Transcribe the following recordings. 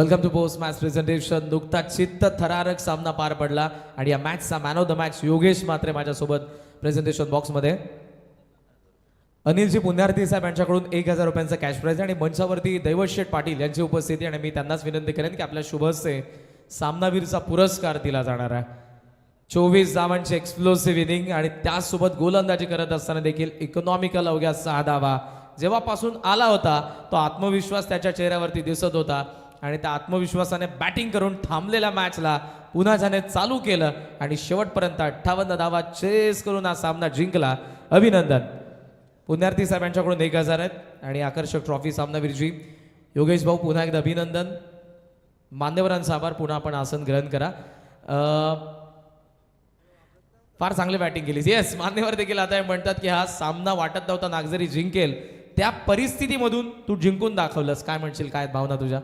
Welcome to post match presentation. नुकताच चित्त थरारक सामना पार पडला आणि या मॅचचा man of the match Yogesh Matre माझ्यासोबत प्रेझेंटेशन बॉक्समध्ये. अनिलजी पुण्यार्थी साहेब यांच्याकडून 1000 रुपयांचा कॅश प्राइज आणि मंचावरती दैवशेठ पाटील यांची उपस्थिती आणि मी त्यांनाच विनंती करेन की आपल्या शुभ हस्ते सामनावीरचा पुरस्कार दिला जाणार आहे. 24 धावांची एक्सप्लोसिव्ह इनिंग आणि त्याचसोबत गोलंदाजी करत असताना देखील इकॉनॉमिकल अवघ्या 6 धावा. जेव्हापासून आला होता तो आत्मविश्वास त्याच्या चेहऱ्यावरती दिसत होता आणि त्या आत्मविश्वासाने बॅटिंग करून थांबलेल्या मॅचला पुन्हा त्याने चालू केलं आणि शेवटपर्यंत 58 धावा चेस करून हा सामना जिंकला. अभिनंदन. पुण्यार्थी साहेब यांच्याकडून 1000 आहेत आणि आकर्षक ट्रॉफी सामनावीरजी. योगेश भाऊ पुन्हा एकदा अभिनंदन. मान्यवरांचा आभार. पुन्हा आपण आसन ग्रहण करा. फार चांगली बॅटिंग केली. येस, मान्यवर देखील आता म्हणतात की हा सामना वाटत नव्हता नागझरी जिंकेल, त्या परिस्थितीमधून तू जिंकून दाखवलंस. काय म्हणशील, काय भावना तुझ्या?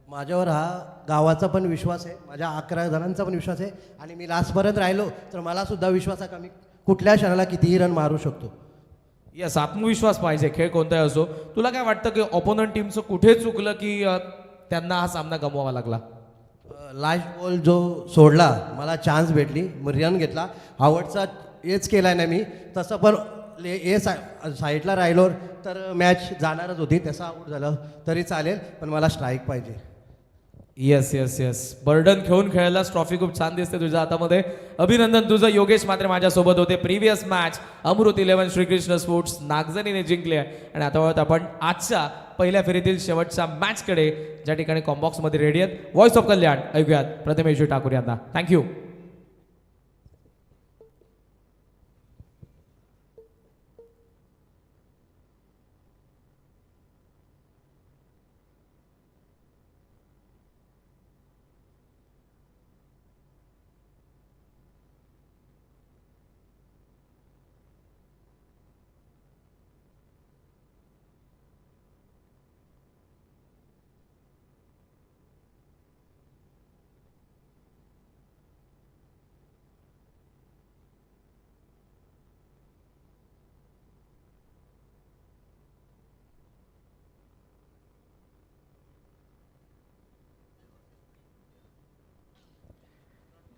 माझ्यावर हा गावाचा पण विश्वास आहे, माझ्या 11 जणांचा पण विश्वास आहे आणि मी लास्टपर्यंत राहिलो तर मला सुद्धा विश्वास आहे का मी कुठल्या क्षणाला कितीही रन मारू शकतो. यस, आत्मविश्वास पाहिजे, खेळ कोणताही असो. तुला काय वाटतं की ऑपोनंट टीमचं कुठे चुकलं की त्यांना हा सामना गमवावा लागला? लास्ट बॉल जो सोडला मला चान्स भेटली, रन घेतला. आवडचा हेच केलाय ना मी, तसं पण साईडला राहिलो तर मॅच जाणारच होती. तसं आऊट झालं तरी चालेल, पण मला स्ट्राईक पाहिजे. येस येस येस, बर्डन घेऊन खेळायलाच. ट्रॉफी खूप छान दिसते तुझ्या हातामध्ये. अभिनंदन तुझं. योगेश मात्र माझ्यासोबत होते. प्रिव्हियस मॅच अमृत 11 श्रीकृष्ण स्पोर्ट्स नागझरीने जिंकले आणि आता वळत आपण आजच्या पहिल्या फेरीतील शेवटच्या मॅचकडे, ज्या ठिकाणी कॉम्बॉक्समध्ये रेडी आहेत. व्हॉइस ऑफ कल्याण ऐकूयात प्रथमेश ठाकूर यांना. Thank you.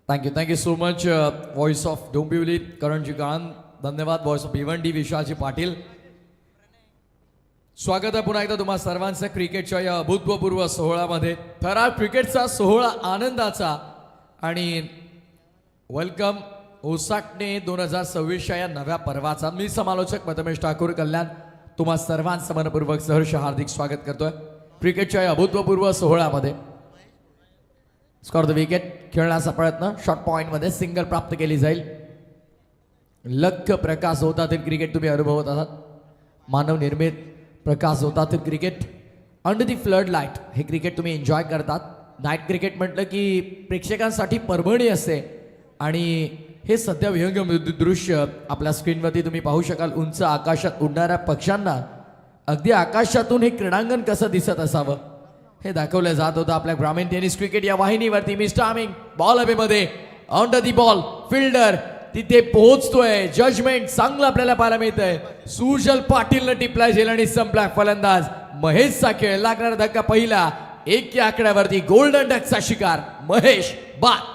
Thank you so much. Voice of Dombivli करणजी गान. धन्यवाद. व्हॉइस ऑफ भिवंडी विश्वाजी पाटील. स्वागत आहे पुन्हा एकदा तुम्हा सर्वांचं क्रिकेटच्या या अभूतपूर्व सोहळ्यामध्ये. थरार क्रिकेटचा सोहळा आनंदाचा आणि वेलकम ओसाटणे 2026 या नव्या पर्वाचा. मी समालोचक प्रथमेश ठाकूर कल्याण तुम्हा सर्वांचं मनपूर्वक सहर्ष हार्दिक स्वागत करतोय क्रिकेटच्या या अभूतपूर्व सोहळ्यामध्ये. स्कॉर द विकेट खेळण्याचा प्रयत्न, शॉर्ट पॉइंटमध्ये सिंगल प्राप्त केली जाईल. लख प्रकाश होतातील क्रिकेट तुम्ही अनुभवत आहात. मानव निर्मित प्रकाश होतातील cricket, under the flood light हे क्रिकेट तुम्ही एन्जॉय करतात. नाईट क्रिकेट म्हटलं की प्रेक्षकांसाठी परभणी असते आणि हे सध्या विहंगम दृश्य आपल्या स्क्रीनवरती तुम्ही पाहू शकाल. उंच आकाशात उडणाऱ्या पक्ष्यांना अगदी आकाशातून हे क्रीडांगण कसं दिसत असावं हे दाखवलं जात होतं आपल्या ग्रामीण टेनिस क्रिकेट या वाहिनीवरती. मिस्टर आमिंग बॉल हवेमध्ये, ऑन दी बॉल, फिल्डर तिथे पोहोचतोय. जजमेंट चांगलं आपल्याला पाहायला मिळतंय. सुजल पाटीलनं टिपलाय झेल आणि संपला फलंदाज महेशचा खेळ. लागणारा धक्का पहिला. 1 या आकड्यावरती गोल्डन डकचा शिकार महेश बाद.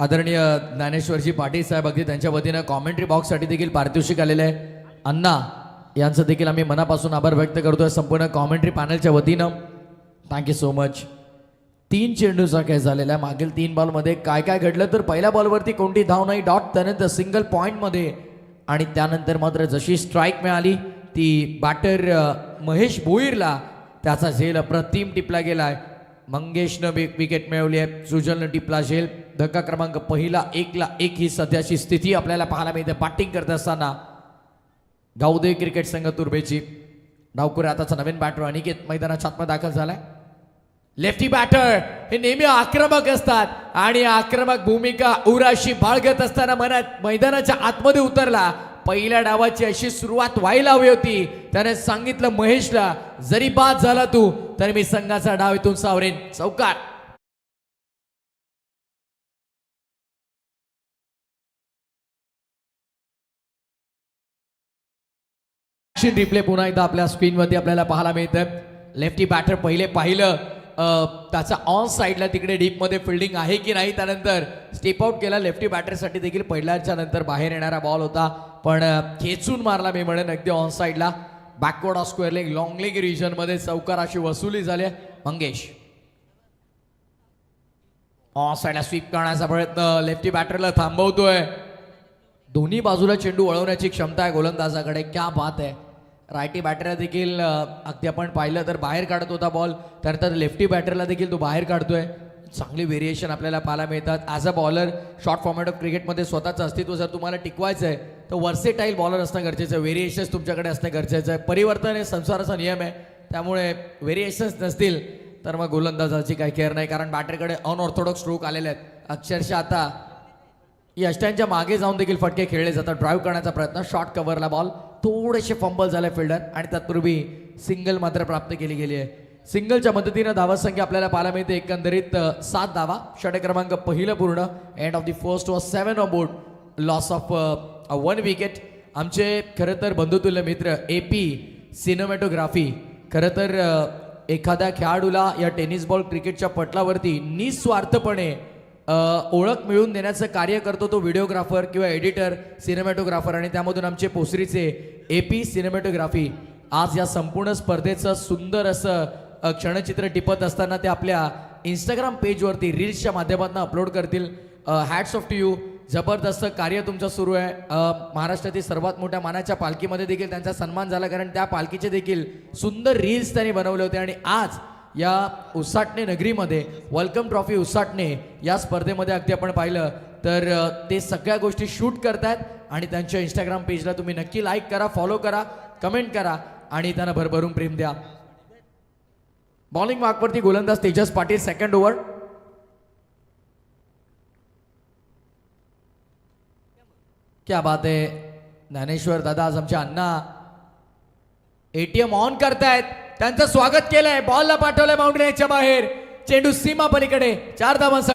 आदरणीय ज्ञानेश्वरजी पाटील साहेब अगदी त्यांच्या वतीनं कॉमेंट्री बॉक्ससाठी देखील पारितोषिक आलेले आहे. अण्णा यांचं देखील आम्ही मनापासून आभार व्यक्त करतोय संपूर्ण कॉमेंट्री पॅनलच्या वतीनं. Thank you so much. 3 चेंडूचा खेळ झालेला आहे. मागील 3 बॉलमध्ये काय काय घडलं तर पहिल्या बॉलवरती कोणती धाव नाही, डॉट, त्यानंतर सिंगल पॉईंटमध्ये आणि त्यानंतर मात्र जशी स्ट्राईक मिळाली ती बॅटर महेश भोईरला त्याचा झेल अप्रतिम टिपला गेलाय. मंगेशनं विकेट मिळवली आहे. सुजलनं टिपला झेल. धक्का क्रमांक पहिला 1ला 1 ही सध्याची स्थिती आपल्याला पाहायला मिळते. बॅटिंग करत असताना गावदेवी क्रिकेट संघ तुर्भेची डावखुरे आताचा नवीन बॅटर अनिकेत मैदानाच्या आतमध्ये दाखल झालाय. लेफ्टी बॅटर हे नेहमी आक्रमक असतात आणि आक्रमक भूमिका उराशी बाळगत असताना मैदानाच्या आतमध्ये उतरला. पहिल्या डावाची अशी सुरुवात व्हायला हवी होती. त्याने सांगितलं महेशला, जरी बाद झाला तू तर मी संघाचा डाव इथून सावरेन. चौकार. रिप्ले पुन्हा एकदा आपल्या स्क्रीनवरती आपल्याला पाहायला मिळतं. लेफ्टी बॅटर पहिले पाहिलं त्याचा ऑन साईडला तिकडे डीपमध्ये फिल्डिंग आहे की नाही. त्यानंतर स्टेप आउट केला. लेफ्टी बॅटरसाठी देखील पहिल्याच्या नंतर बाहेर येणारा बॉल होता, पण खेचून मारला मी म्हणेन अगदी ऑन साईडला. Backward of square leg long leg रिजनमध्ये चौकार अशी वसुली झाली. मंगेश ऑन साईडला स्वीप करण्याचा प्रयत्न, लेफ्टी बॅटरला थांबवतोय. दोन्ही बाजूला चेंडू वळवण्याची क्षमता आहे गोलंदाजाकडे. क्या बात आहे. रायटी बॅटरला देखील अगदी आपण पाहिलं तर बाहेर काढत होता बॉल, त्यानंतर लेफ्टी बॅटरला देखील तो बाहेर काढतोय. चांगली व्हेरिएशन आपल्याला पाहायला मिळतात. As a bowler short format of क्रिकेटमध्ये स्वतःचं अस्तित्व जर तुम्हाला टिकवायचं आहे तर वर्सेटाईल बॉलर असणं गरजेचं आहे. व्हेरिएशन्स तुमच्याकडे असणं गरजेचं आहे. परिवर्तन हे संसाराचा नियम आहे, त्यामुळे व्हेरिएशन्स नसतील तर मग गोलंदाजाची काही केअर नाही, कारण बॅटरकडे अनऑर्थोडॉक्स स्ट्रोक आलेले आहेत. अक्षरशः आता यष्ट्यांच्या मागे जाऊन देखील फटके खेळले जातात. ड्राईव्ह करण्याचा प्रयत्न, शॉर्ट कव्हरला बॉल, थोडेसे फंबल झाले फिल्डर आणि तत्पूर्वी सिंगल मात्र प्राप्त केली गेली आहे. सिंगलच्या मदतीनं धावसंख्या आपल्याला पाहायला मिळते एकंदरीत 7 धावा. षटक क्रमांक पहिलं पूर्ण. End of the first was 7 on board. Loss of 1 wicket. आमचे खरं तर बंधुतुल्य मित्र AP सिनेमॅटोग्राफी खरं तर एखाद्या खेळाडूला या टेनिस बॉल क्रिकेटच्या पटलावरती निस्वार्थपणे ओळख मिळवून देण्याचं कार्य करतो तो व्हिडिओग्राफर किंवा एडिटर सिनेमॅटोग्राफर, आणि त्यामधून आमचे पोसरीचे AP सिनेमॅटोग्राफी आज या संपूर्ण स्पर्धेचं सुंदर असं क्षणचित्र टिपत असताना ते आपल्या इंस्टाग्राम पेजवरती रील्सच्या माध्यमातून अपलोड करतील. Hats off to you. जबरदस्त कार्य तुमचं सुरू आहे. महाराष्ट्रातील सर्वात मोठ्या मानाच्या पालखीमध्ये देखील त्यांचा सन्मान झाला, कारण त्या पालखीचे देखील सुंदर रील्स त्यांनी बनवले होते. आणि आज या उसाटणे नगरीमध्ये वेलकम ट्रॉफी उसाटणे या स्पर्धेमध्ये अगदी आपण पाहिलं तर ते सगळ्या गोष्टी शूट करतायत आणि त्यांच्या इंस्टाग्राम पेजला तुम्ही नक्की लाईक करा, फॉलो करा, कमेंट करा आणि त्यांना भरभरून प्रेम द्या. बॉलिंग मार्कवरती गोलंदाज तेजस पाटील. Second over. क्या बात आहे. ज्ञानेश्वर दादा आज आमचे अण्णा ATM ऑन करतायत. त्यांचं स्वागत केलंय. बॉलला पाठवलंय बाउंड्रीच्या बाहेर. चेंडू सीमा पलीकडे. 4 धावांचा.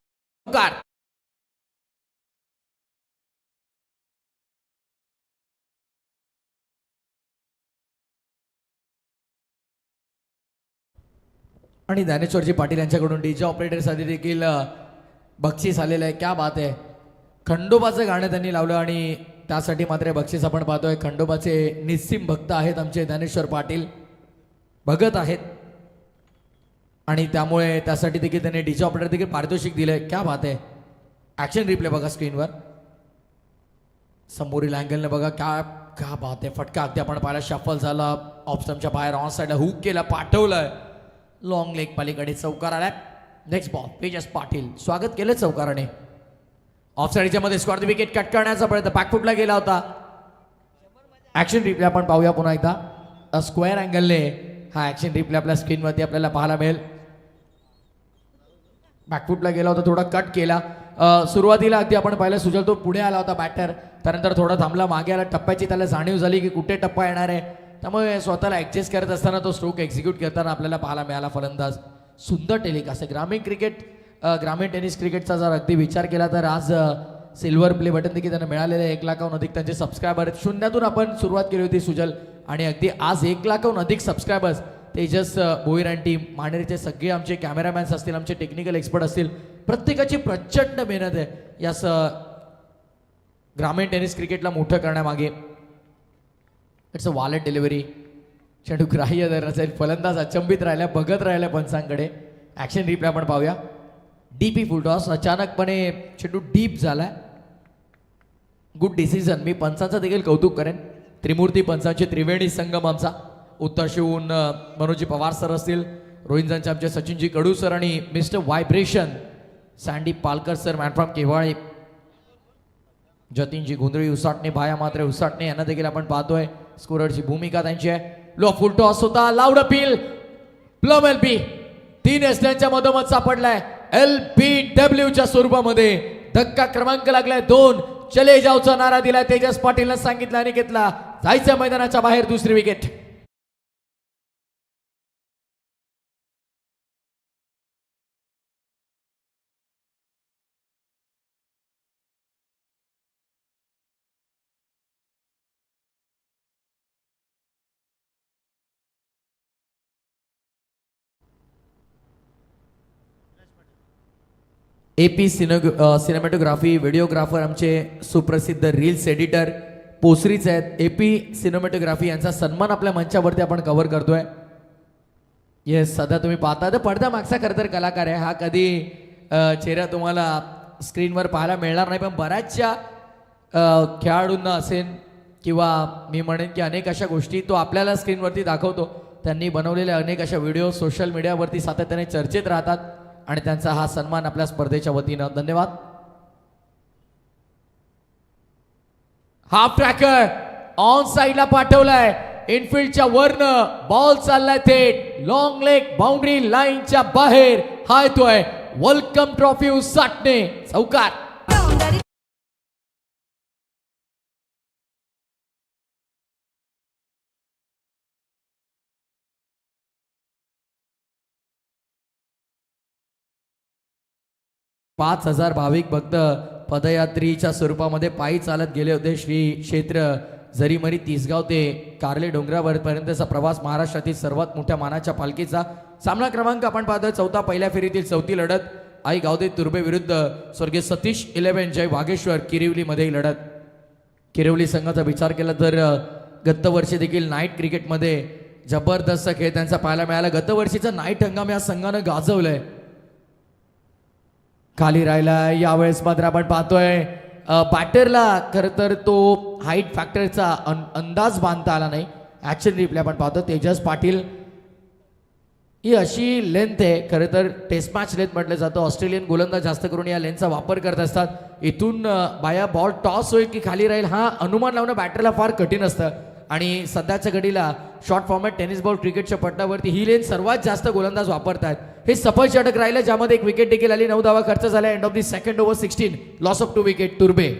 आणि ज्ञानेश्वरजी पाटील यांच्याकडून डीजे ऑपरेटरसाठी देखील बक्षीस आलेलं आहे. क्या बात आहे. खंडोबाचं गाणं त्यांनी लावलं आणि त्यासाठी मात्र बक्षीस आपण पाहतोय. खंडोबाचे निस्सीम भक्त आहेत आमचे ज्ञानेश्वर पाटील, बघत आहेत आणि त्यामुळे त्यासाठी देखील त्यांनी डीजे ऑपरेटर देखील पारितोषिक दिलंय. क्या बात आहे. ऍक्शन रिप्ले बघा स्क्रीनवर. समोरील अँगलने बघा. क्या बात आहे. फटका अगदी आपण पाहिला. शफल झाला. ऑफ स्टंपच्या बाहेर ऑन साईडला हुक केला, पाठवलंय लॉंग लेग पलीकडे. चौकार आलाय. Next ball. तेजस पाटील स्वागत केलं चौकाराने. ऑफ साईडच्या मध्ये स्क्वेअर विकेट कट करण्याचा प्रयत्न बॅकफुटला गेला होता. ऍक्शन रिप्ले आपण पाहूया पुन्हा एकदा. स्क्वेअर अँगलने हा ऍक्शन रिप्ले आपल्या स्क्रीनवरती आपल्याला पाहायला मिळेल. बॅकफुटला गेला होता, थोडा कट केला. सुरुवातीला अगदी आपण पाहिलं सुजल तो पुढे आला होता बॅटर, त्यानंतर थोडा थांबला, मागे आला. टप्प्याची त्याला जाणीव झाली की कुठे टप्पा येणार आहे, त्यामुळे स्वतःला ऍडजस्ट करत असताना तो स्ट्रोक एक्झिक्यूट करताना आपल्याला पाहायला मिळाला फलंदाज. सुंदर टेलिकास्ट आहे. ग्रामीण टेनिस क्रिकेटचा जर अगदी विचार केला तर आज सिल्वर प्ले बटन देखील त्यांना मिळालेले. 1 लाखाहून अधिक त्यांचे सबस्क्रायबर आहेत. शून्यातून आपण सुरुवात केली होती सुजल, आणि अगदी आज 1 लाखाहून अधिक subscribers. Tejas Bhoir and team, मांढरीचे सगळे आमचे कॅमेरामॅन्स असतील, आमचे टेक्निकल एक्सपर्ट असतील, प्रत्येकाची प्रचंड मेहनत आहे या ग्रामीण टेनिस क्रिकेटला मोठं करण्यामागे. It's a wallet delivery. चेंडू ग्राह्य धरण्याचा फलंदाज अचंबित राहिल्या, बघत राहिल्या पंचांकडे. ऍक्शन रिप्ले आपण पाहूया. डीपी फुल टॉस. अचानकपणे चेंडू डीप झालाय. Good decision. मी पंचांचं देखील कौतुक करेन. त्रिमूर्ती पंचांचे त्रिवेणी संगम आमचा. उत्तर शिवून मनोजी पवार सर असतील, रोहिंजांचे आमचे सचिनजी कडू सर आणि mister vibration Sandy Palkar sir man from Kevhali, जतीनजी गुंदळी, उसाटणे भाया मात्रे उसाटणे यांना देखील आपण पाहतोय. स्कोररची भूमिका त्यांची आहे. लो फुल टॉस होता. Loud appeal. Plumb L B. 3 एसड्यांच्या मधोमध सापडलाय. LBWच्या स्वरूपामध्ये धक्का क्रमांक लागलाय 2. चले जाऊचा नारा दिलाय तेजस पाटीलनं सांगितलं आणि घेतला. जायचं मैदानाच्या बाहेर. दुसरी विकेट. AP सिनेमॅटोग्राफी व्हिडिओग्राफर आमचे सुप्रसिद्ध रील्स एडिटर पोसरीच आहेत. AP सिनेमॅटोग्राफी यांचा सन्मान आपल्या मंचावरती आपण कव्हर करतोय. येस, सध्या तुम्ही पाहता तर पडदा मागचा खरं तर कलाकार आहे. हा कधी चेहरा तुम्हाला स्क्रीनवर पाहायला मिळणार नाही, पण बऱ्याचशा खेळाडूंना असेल किंवा मी म्हणेन की अनेक अशा गोष्टी तो आपल्याला स्क्रीनवरती दाखवतो. त्यांनी बनवलेले अनेक अशा व्हिडिओ सोशल मीडियावरती सातत्याने चर्चेत राहतात आणि त्यांचा हा सन्मान आपल्या स्पर्धेच्या वतीनं. धन्यवाद. हाफ ट्रॅकर ऑन साइडला पाठवलाय. इनफिल्डच्या वरनं बॉल चाललाय थेट लॉंग लेग बाउंड्री लाईनच्या बाहेर. हा येतोय वेलकम ट्रॉफी उसाटणे चौकार. पाच 5,000 भाविक भक्त पदयात्रीच्या स्वरूपामध्ये पायी चालत गेले होते. श्री क्षेत्र जरीमरी तिसगाव ते कार्ले डोंगरावरपर्यंतचा प्रवास महाराष्ट्रातील सर्वात मोठ्या मानाच्या पालखीचा. सामना क्रमांक आपण पाहतोय 4. पहिल्या फेरीतील 4थी लढत. आई गावदे तुर्बे विरुद्ध स्वर्गीय सतीश 11 जय वाघेश्वर किरिवलीमध्ये ही लढत. किरिवली संघाचा विचार केला तर गत वर्षी देखील नाईट क्रिकेटमध्ये जबरदस्त खेळ त्यांचा पाहायला मिळाला. गतवर्षीचा नाईट हंगाम या संघानं गाजवलंय. खाली राहिला. यावेळेस मात्र आपण पाहतोय बॅटरला खरं तर तो हाईट फॅक्टरचा अंदाज बांधता आला नाही. ऍक्शन रिप्ले आपण पाहतो. तेजस पाटील ही अशी लेंथ आहे, खरं तर टेस्ट मॅच लेंथ म्हटलं जातं. ऑस्ट्रेलियन गोलंदाज जास्त करून या लेंथचा वापर करत असतात. इथून बाया बॉल टॉस होईल की खाली राहील हा अनुमान लावणं बॅटरला फार कठीण असतं. आणि सध्याच्या घडीला शॉर्ट फॉर्मॅट टेनिस बॉल क्रिकेटच्या पट्ट्यावरती ही लेन सर्वात जास्त गोलंदाज वापरतात. हे सफल षटक राहिलं ज्यामध्ये एक विकेट देखील आली. 9 धावा खर्च झाला. End of the second over 16 loss of 2 wicket तुर्बे.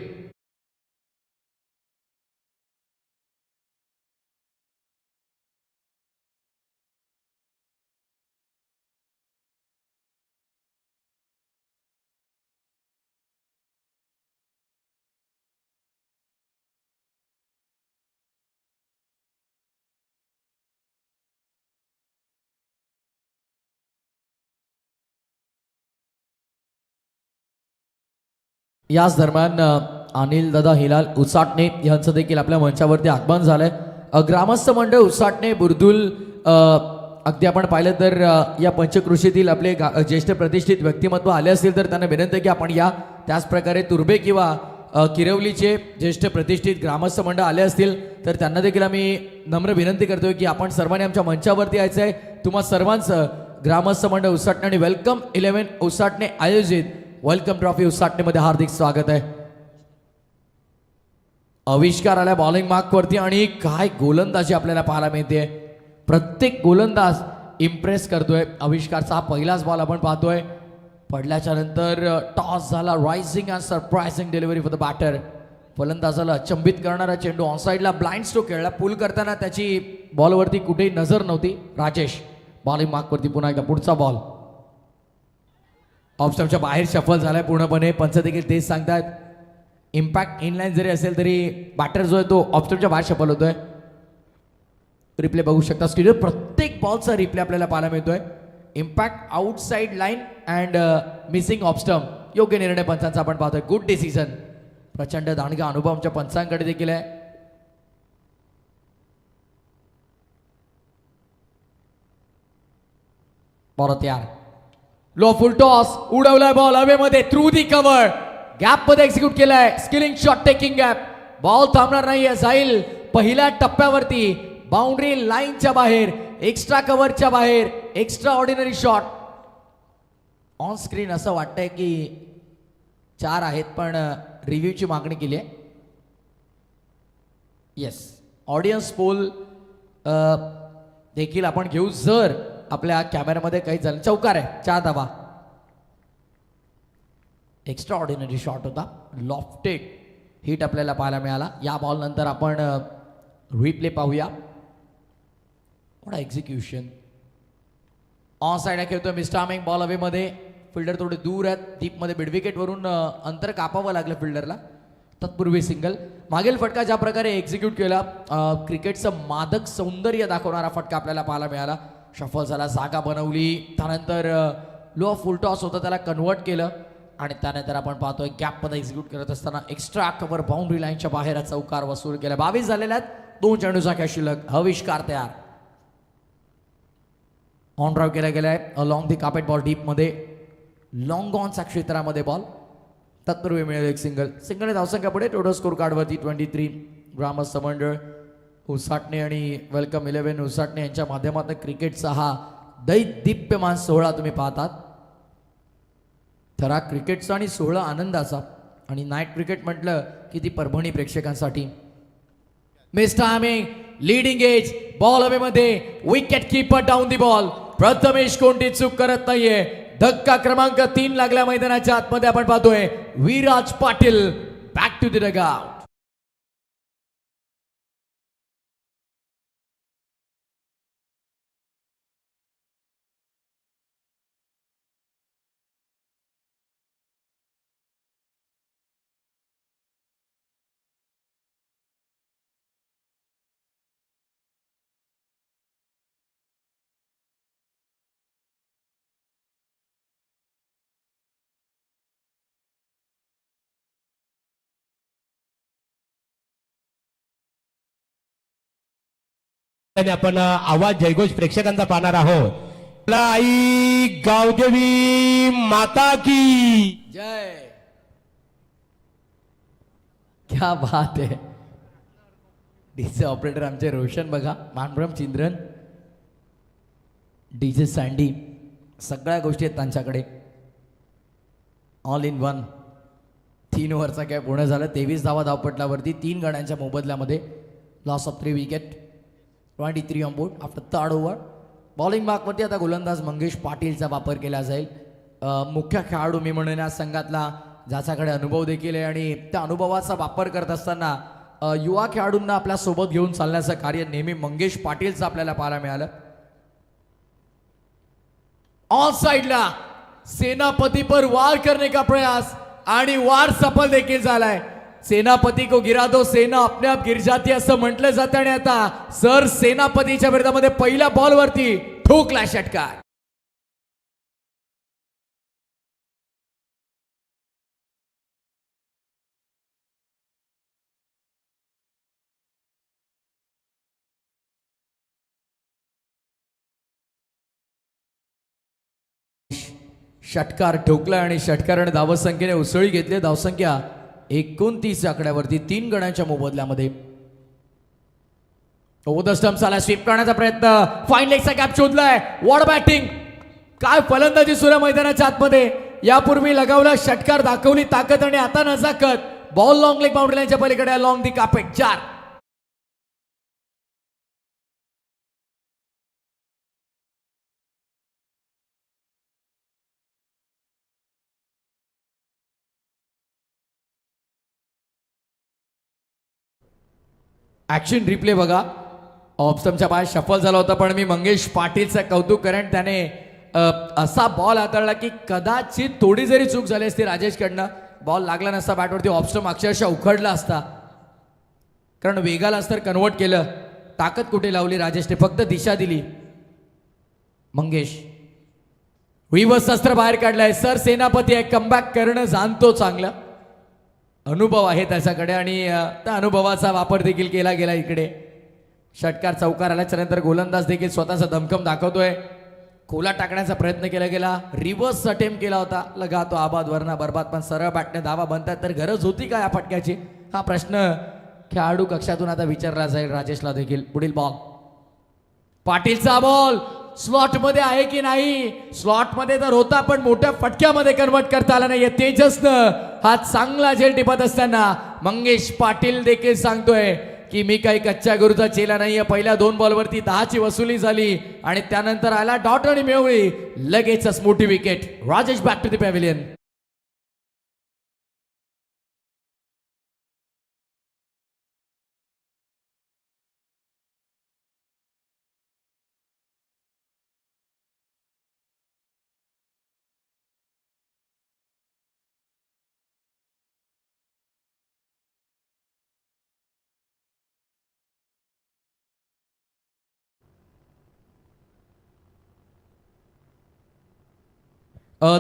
याच दरम्यान अनिल दादा हिलाल उसाटणे यांचं देखील आपल्या मंचावरती आगमन झालंय. ग्रामस्थ मंडळ उसाटणे बुर्दुल अगदी आपण पाहिलं तर या पंचकृषीतील आपले ज्येष्ठ प्रतिष्ठित व्यक्तिमत्व आले असतील तर त्यांना विनंती की आपण या. त्याचप्रकारे तुर्बे किंवा किरवलीचे ज्येष्ठ प्रतिष्ठित ग्रामस्थ मंडळ आले असतील तर त्यांना देखील आम्ही नम्र विनंती करतोय की आपण सर्वांनी आमच्या मंचावरती यायचं आहे. तुम्हा सर्वांचं ग्रामस्थ मंडळ उसाटणे आणि वेलकम 11 उसाटणे आयोजित वेलकम ट्रॉफी उसाटणेमध्ये हार्दिक स्वागत आहे. आविष्कार आल्या बॉलिंग मार्कवरती आणि काय गोलंदाजी आपल्याला पाहायला मिळते. प्रत्येक गोलंदाज इम्प्रेस करतोय. आविष्कारचा हा पहिलाच बॉल आपण पाहतोय. पडल्याच्या नंतर टॉस झाला. Rising and surprising delivery for the batter. फलंदाजाला अचंबित करणारा चेंडू ऑनसाइडला ब्लाइंड स्ट्रोक खेळला. पुल करताना त्याची बॉलवरती कुठेही नजर नव्हती. राजेश बॉलिंग मार्कवरती पुन्हा एकदा पुढचा बॉल ऑफस्टम्पच्या बाहेर शफल झालाय पूर्णपणे. पंच देखील तेच सांगतात. इम्पॅक्ट इनलाईन जरी असेल तरी बॅटर जो आहे तो ऑफस्टम्पच्या बाहेर शफल होतोय. रिप्ले बघू शकता स्क्रीनवर. प्रत्येक बॉलचा रिप्ले आपल्याला पाहायला मिळतोय. Impact outside line and missing off stump. योग्य निर्णय पंचांचा आपण पाहतोय. Good decision. प्रचंड दांडगा अनुभव आमच्या पंचांकडे देखील आहे. परत यार लो फुल टॉस उडवलाय बॉल हवेमध्ये थ्रू दी कव्हर. गॅप मध्ये एक्झिक्यूट केलाय. Skilling shot taking gap. Ball थांबणार नाहीये. जाईल पहिल्या टप्प्यावरती बाउंड्री लाईनच्या बाहेर एक्स्ट्रा कव्हरच्या बाहेर. Extra ordinary shot. On screen असं वाटतंय की 4 आहेत पण रिव्ह्यूची मागणी केली आहे. येस ऑडियन्स पोल देखील आपण घेऊ. जर आपल्या कॅमेऱ्यामध्ये काही झालं. चौकार आहे, 4 धावा. एक्स्ट्रा ऑर्डिनरी शॉट होता. लॉफ्टेड हिट आपल्याला पाहायला मिळाला. या बॉल नंतर आपण रिप्ले पाहूया. What execution. ऑन साईडला खेळतोय मिस्टर आमिंग. बॉल हवेमध्ये. फिल्डर थोडे दूर आहेत. डीपमध्ये मिड विकेटवरून अंतर कापावं लागलं फिल्डरला. तत्पूर्वी सिंगल. मागील फटका ज्या प्रकारे एक्झिक्यूट केला, क्रिकेटचं मादक सौंदर्य दाखवणारा फटका आपल्याला पाहायला मिळाला. शफल झाला, जागा बनवली, त्यानंतर लो ऑफ फुल टॉस होतं त्याला कन्वर्ट केलं आणि त्यानंतर आपण पाहतोय गॅपमध्ये एक्झिक्यूट करत असताना एक्स्ट्रा कव्हर बाउंड्री लाईनच्या बाहेर चौकार वसूल केला. 22 झालेल्या आहेत. 2 चेंडूचा खेळ शिल्लक. हविष्कार तयार. ऑन ड्राईव्ह केला गेलाय. अलॉंग दी कार्पेट बॉल डीपमध्ये. लॉंग ऑनच्या क्षेत्रामध्ये बॉल. तत्पूर्वी मिळेल एक सिंगल. सिंगलने धावसंख्या पुढे. टोटल स्कोर कार्डवरती 23. ग्रामस्थ मंडळ उसाटणे आणि वेलकम 11 उसाटणे यांच्या माध्यमातून क्रिकेटचा हा दैदिप्यमान सोहळा तुम्ही पाहतात. थरा क्रिकेटचा आणि सोहळा आनंदाचा. आणि नाईट क्रिकेट म्हटलं की ती परभणी प्रेक्षकांसाठी. Mister aiming leading edge. Ball हवेमध्ये. Wicket keeper down the ball. Prathamesh कोणती चूक करत नाहीये. धक्का क्रमांक 3 लागल्या मैदानाच्या आतमध्ये. आपण पाहतोय Viraj Patil back to the dugout. आणि आपण आवाज जयघोष प्रेक्षकांचा पाहणार आहोत. आपला आई गावदेवी माता की जय. क्या बात है. डीजे ऑपरेटर आमचे रोशन बघा. मानभ्रम चिंद्रन, डीजे सँडी, सगळ्या गोष्टी आहेत त्यांच्याकडे. All in one. 3 ओव्हरचा खेळ पूर्ण झाला. 23 धावा धावपटलावरती 3 गड्यांच्या मोबदल्यामध्ये. Loss of 3 wicket. 23 on board after 3rd over. Bowling मार्कवरती आता गोलंदाज मंगेश पाटीलचा वापर केला जाईल. मुख्य खेळाडू मी म्हणून या संघातला, ज्याच्याकडे अनुभव देखील आहे आणि त्या अनुभवाचा वापर करत असताना युवा खेळाडूंना आपल्या सोबत घेऊन चालण्याचं कार्य नेहमी मंगेश पाटीलचं आपल्याला पाहायला मिळालं. ऑन साइडला सेनापति पर वार करने का प्रयास आणि वार सफल देखील झालाय. सेनापति को गिरा दो, सेना अपने आप गिर जाती असं म्हटलं जातं आणि आता सर सेनापतीच्या विरोधामध्ये पहिल्या बॉलवरती ठोकला षटकार. षटकार ठोकला आणि षटकाराने धावसंख्येने उसळी घेतली. धावसंख्या 29 आकड्यावरती 3 गड्यांच्या मोबदल्यामध्ये. ओव्हर द स्टंप्स आला. स्वीप करण्याचा प्रयत्न. फाईन लेगचा गॅप शोधलाय. What batting. काय फलंदाजी सुरू मैदानाच्या आतमध्ये. यापूर्वी लगावला षटकार, दाखवली ताकद आणि आता नजाकत. बॉल लॉंग लेग बाउंड्री लाईनच्या पलीकडे. लॉंग दी कार्पेट 4. ऍक्शन रिप्ले बघा. ऑप्स्टमच्या बाहेर शफल झाला होता, पण मी मंगेश पाटीलचं कौतुक करेन. त्याने असा बॉल हाताळला की कदाचित थोडी जरी चूक झाली असती राजेशकडनं, बॉल लागला नसता बॅटवरती, ऑप्स्टम अक्षरशः उखडला असता. कारण वेगालाच तर कन्वर्ट केलं. ताकद कुठे लावली राजेशने, फक्त दिशा दिली. मंगेश रिव्हर्स शस्त्र बाहेर काढलाय. सर सेनापती आहे, कमबॅक करणं जाणतो, चांगलं अनुभव आहे त्याच्याकडे आणि त्या अनुभवाचा वापर देखील केला गेला. इकडे षटकार चौकार आल्याच्या नंतर गोलंदाज देखील स्वतःचा दमखम दाखवतोय. खोला टाकण्याचा प्रयत्न केला गेला. रिव्हर्स अटेम्प्ट केला होता. लगा तो आबाद वरना बरबाद. पण सरळ बॅटने धावा बनतात तर गरज होती का या फटक्याची, हा प्रश्न खेळाडू कक्षातून आता विचारला जाईल राजेशला देखील. पुढील बॉल. पाटीलचा बॉल स्लॉट मध्ये आहे की नाही. स्लॉट मध्ये तर होता, पण मोठ्या फटक्यामध्ये कन्वर्ट करता आला नाहीये तेजसनं. हा चांगला झेल टिपत असताना मंगेश पाटील देखील सांगतोय की मी काही कच्च्या गुरुचा चेला नाहीये. पहिल्या 2 बॉलवरती 10ची वसुली झाली आणि त्यानंतर आला डॉट आणि मिळवली लगेचच मोठी wicket. Rajesh back to the pavilion.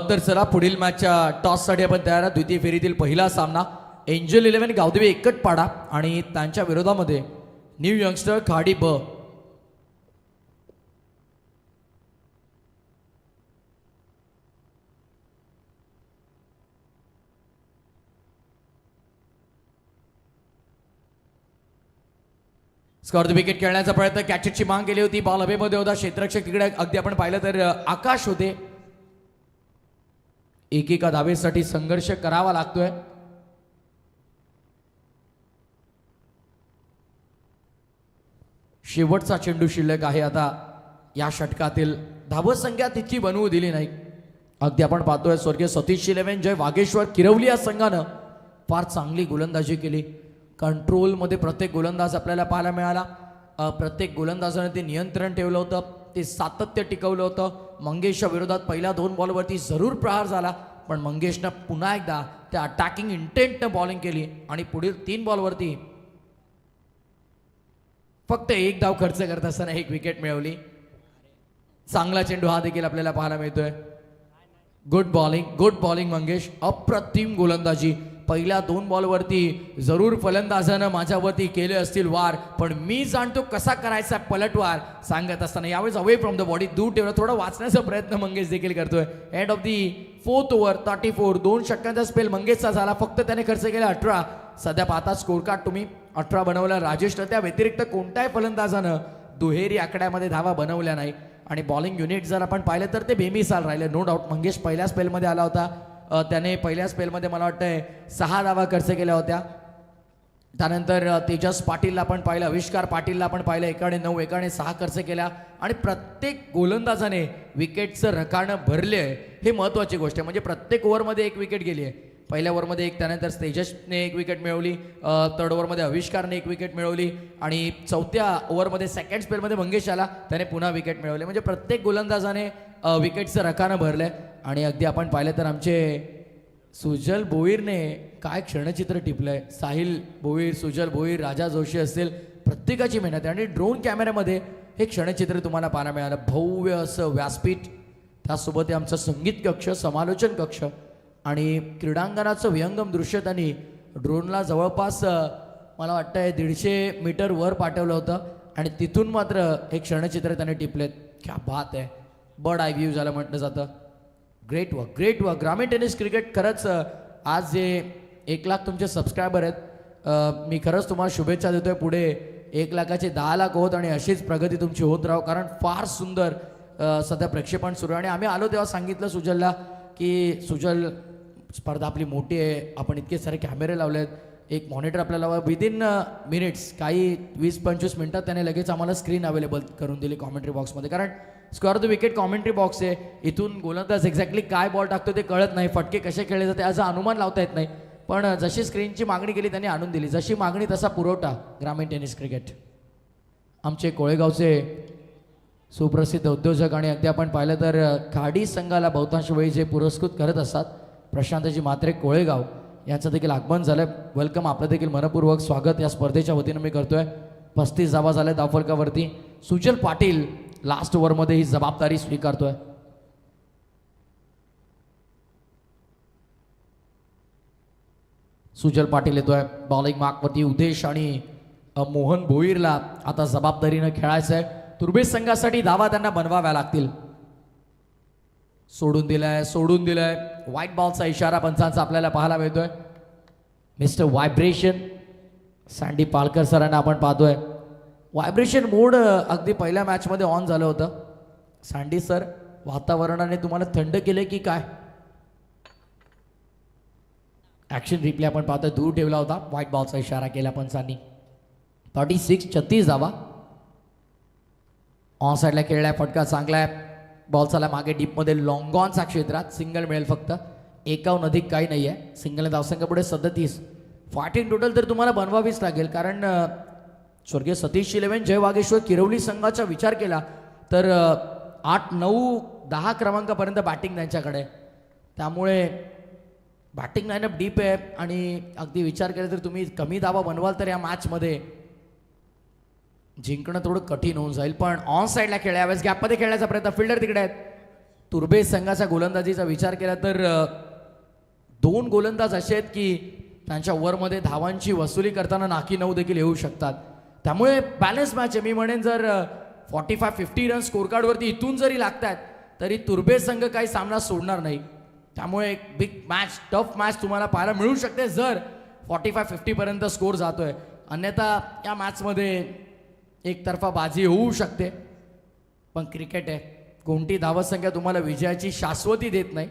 तर चला पुढील मॅचच्या टॉससाठी आपण तयार आहात. द्वितीय फेरीतील पहिला सामना एंजल 11 गावदेवी एकटपाडा आणि त्यांच्या विरोधामध्ये न्यू यंगस्टर खाडी ब. स्कॉर द विकेट खेळण्याचा प्रयत्न, कॅचेटची माग केली होती, बॉल हवेमध्ये होता, क्षेत्ररक्षक तिकडे अगदी आपण पाहिलं तर आकाश होते. एकेका धावेसाठी संघर्ष करावा लागतोय. शेवटचा चेंडू शिल्लक आहे आता या षटकातील. धावसंख्या तितकी बनवू दिली नाही. अगदी आपण पाहतोय स्वर्गीय सतीश शिलेवेन जय वागेश्वर किरवली या संघानं फार चांगली गोलंदाजी केली. कंट्रोलमध्ये प्रत्येक गोलंदाज आपल्याला पाहायला मिळाला. प्रत्येक गोलंदाजाने ते नियंत्रण ठेवलं होतं, ते सातत्य टिकवलं होतं. मंगेशच्या विरोधात पहिल्या 2 बॉलवरती जरूर प्रहार झाला, पण मंगेशनं पुन्हा एकदा त्या अटॅकिंग इंटेंटनं बॉलिंग केली आणि पुढील 3 बॉलवरती फक्त 1 धाव खर्च करत असताना 1 विकेट मिळवली. चांगला चेंडू हा देखील आपल्याला पाहायला मिळतोय. Good bowling Mangesh. अप्रतिम गोलंदाजी. पहिल्या 2 बॉलवरती जरूर फलंदाजानं माझ्यावरती केले असतील वार, पण मी जाणतो कसा करायचा पलटवार सांगत असताना यावेळेस अवे फ्रॉम द बॉडी दूर ठेवलं. थोडा वाचण्याचा प्रयत्न मंगेश देखील करतोय. End of the 4th over 34. 2 षटकांचा स्पेल मंगेशचा झाला. फक्त त्याने खर्च केला 18. सध्या पाहता स्कोर कार्ड तुम्ही 18 बनवला राजेशनं. त्या व्यतिरिक्त कोणत्याही फलंदाजानं दुहेरी आकड्यामध्ये धावा बनवल्या नाही. आणि बॉलिंग युनिट जर आपण पाहिलं तर ते बेमिसाल राहिले. नो डाऊट मंगेश पहिल्या स्पेलमध्ये आला होता. त्याने पहिल्या स्पेलमध्ये मला वाटतंय 6 धावा खर्च केल्या होत्या. त्यानंतर तेजस पाटीलला आपण पाहिलं, आविष्कार पाटीलला आपण पाहिलं. एकाने 9 एकाने 6 खर्च केल्या आणि प्रत्येक गोलंदाजाने विकेटचं रकाणं भरले. हे महत्त्वाची गोष्ट आहे. म्हणजे प्रत्येक ओव्हरमध्ये 1 विकेट गेली आहे. पहिल्या ओव्हरमध्ये 1, त्यानंतर तेजसने 1 विकेट मिळवली, 3rd ओव्हरमध्ये आविष्कारने 1 विकेट मिळवली आणि 4थ्या ओव्हरमध्ये 2nd स्पेलमध्ये मंगेश आला, त्याने पुन्हा विकेट मिळवले. म्हणजे प्रत्येक गोलंदाजाने विकेटचं रकाणं भरलंय. आणि अगदी आपण पाहिलं तर आमचे सुजल भोईरने काय क्षणचित्र टिपलंय. साहिल भोईर, सुजल भोईर, राजा जोशी असतील, प्रत्येकाची मेहनत आहे. आणि ड्रोन कॅमेऱ्यामध्ये हे क्षणचित्र तुम्हाला पाहायला मिळालं. भव्य असं व्यासपीठ, त्यासोबत हे आमचं संगीत कक्ष, समालोचन कक्ष आणि क्रीडांगणाचं विहंगम दृश्य त्यांनी ड्रोनला जवळपास मला वाटतंय 150 मीटर वर पाठवलं होतं आणि तिथून मात्र हे क्षणचित्र त्यांनी टिपलेत. क्या बात आहे. बर्ड आय व्ह्यू झालं म्हटलं जातं. Great work. ग्रामीण टेनिस क्रिकेट खरंच आज जे 1 लाख तुमचे सबस्क्रायबर आहेत, मी खरंच तुम्हाला शुभेच्छा देतोय. पुढे 1 लाखाचे 10 लाख होत आणि अशीच प्रगती तुमची होत राहो. कारण फार सुंदर सध्या प्रक्षेपण सुरू आहे. आणि आम्ही आलो तेव्हा सांगितलं सुजलला की सुजल स्पर्धा आपली मोठी आहे, आपण इतके सारे कॅमेरे लावले आहेत, एक मॉनिटर आपल्याला लावा. विदिन मिनिट्स, काही 20-25 मिनिटात त्याने लगेच आम्हाला स्क्रीन अवेलेबल करून दिली कॉमेंट्री बॉक्समध्ये. कारण square the wicket commentary box आहे, इथून गोलंदाज एक्झॅक्टली काय बॉल टाकतो ते कळत नाही, फटके कसे खेळले जाते याचा अनुमान लावता येत नाही. पण जशी स्क्रीनची मागणी केली त्यांनी आणून दिली. जशी मागणी तसा पुरवठा. ग्रामीण टेनिस क्रिकेट. आमचे कोळेगावचे सुप्रसिद्ध उद्योजक आणि अगदी आपण पाहिलं तर खाडी संघाला बहुतांश वेळी जे पुरस्कृत करत असतात, प्रशांतजी म्हात्रे कोळेगाव यांचं देखील आगमन झालं. वेलकम. आपलं देखील मनपूर्वक स्वागत या स्पर्धेच्या वतीनं मी करतोय. 35 धावा झाल्या धावफलकावरती. सुजल पाटील लास्ट ओव्हरमध्ये ही जबाबदारी स्वीकारतोय. सुजल पाटील येतोय बॉलिंग मार्कवरती. उदेश आणि मोहन भोईरला आता जबाबदारीनं खेळायचं आहे. तुर्बे संघासाठी धावा त्यांना बनवाव्या लागतील. सोडून दिलाय. व्हाईट बॉलचा इशारा पंचांचा आपल्याला पाहायला मिळतोय. मिस्टर व्हायब्रेशन सँडी पालकर सरांना आपण पाहतोय. व्हायब्रेशन मोड अगदी पहिल्या मॅचमध्ये ऑन झालं होतं. सँडी सर, वातावरणाने तुम्हाला थंड केले की काय? ॲक्शन रिप्ले आपण पाहतोय. दूर ठेवला होता. व्हाईट बॉलचा इशारा केला पंचांनी. 36 धावा. ऑन साईडला खेळलाय, फटका चांगला आहे. बॉल चालला मागे डीपमध्ये, लॉंग ऑनचा क्षेत्रात सिंगल मिळेल फक्त. एकाहून अधिक काही नाही आहे. सिंगल धावसंख्या पुढे 37. फायटिंग टोटल तर तुम्हाला बनवावीच लागेल, कारण स्वर्गीय सतीश 11 जय वागेश्वर किरवली संघाचा विचार केला तर 8, 9, 10 क्रमांकापर्यंत बॅटिंग त्यांच्याकडे. त्यामुळे बॅटिंग लाईनअप डीप आहे आणि अगदी विचार केला तर तुम्ही कमी धावा बनवाल तर या मॅचमध्ये जिंकणं थोडं कठीण होऊन जाईल. पण ऑन साईडला खेळल्या, यावेळेस गॅपमध्ये खेळण्याचा प्रयत्न, फिल्डर तिकडे आहेत. तुर्बे संघाच्या गोलंदाजीचा विचार केला तर 2 गोलंदाज असे आहेत की त्यांच्या ओव्हरमध्ये धावांची वसुली करताना नाकी 9 देखील येऊ शकतात. त्यामुळे बॅलन्स मॅच आहे. मी म्हणेन जर 45-50 रन स्कोर कार्डवरती इथून जरी लागतात तरी तुर्बे संघ काही सामना सोडणार नाही. त्यामुळे एक बिग मॅच, टफ मॅच तुम्हाला पाहायला मिळू शकते जर 45-50 पर्यंत स्कोर जातोय. अन्यथा या मॅचमध्ये एकतर्फा बाजी होऊ शकते. पण क्रिकेट आहे, कोणती धावसंख्या तुम्हाला विजयाची शाश्वती देत नाही.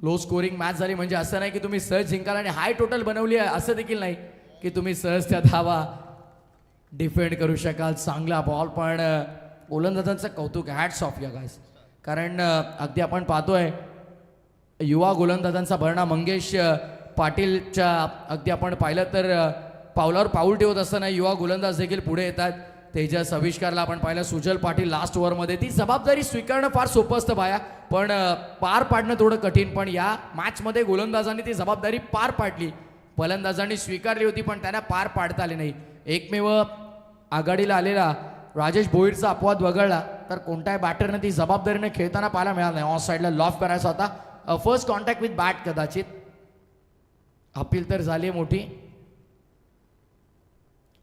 लो स्कोरिंग मॅच झाली म्हणजे असं नाही की तुम्ही सहज जिंकाल आणि हाय टोटल बनवली आहे, असं देखील नाही की तुम्ही सहज त्या धावा डिफेंड करू शकाल. चांगला बॉल, पण गोलंदाजांचं कौतुक, हॅट्स ऑफ या गाईस. कारण अगदी आपण पाहतोय युवा गोलंदाजांचा भरणा. मंगेश पाटीलच्या अगदी आपण पाहिलं तर पावलावर पाऊल ठेवत असताना युवा गोलंदाज देखील पुढे येतात. तेजस आविष्कारला आपण पाहिलं, सुजल पाटील लास्ट ओव्हरमध्ये. ती जबाबदारी स्वीकारणं फार सोपं असतं बाया, पण पार पाडणं थोडं कठीण. पण या मॅचमध्ये गोलंदाजांनी ती जबाबदारी पार पाडली. फलंदाजांनी स्वीकारली होती पण त्यांना पार पाडता आली नाही. एकमेव आघाडीला आलेला राजेश भोईरचा अपवाद वगळला तर कोणत्याही बॅटरने ती जबाबदारीने खेळताना पाहायला मिळालं नाही. ऑन साईडला लॉफ करायचा होता. फर्स्ट कॉन्टॅक्ट विथ बॅट कदाचित. अपील तर झाली मोठी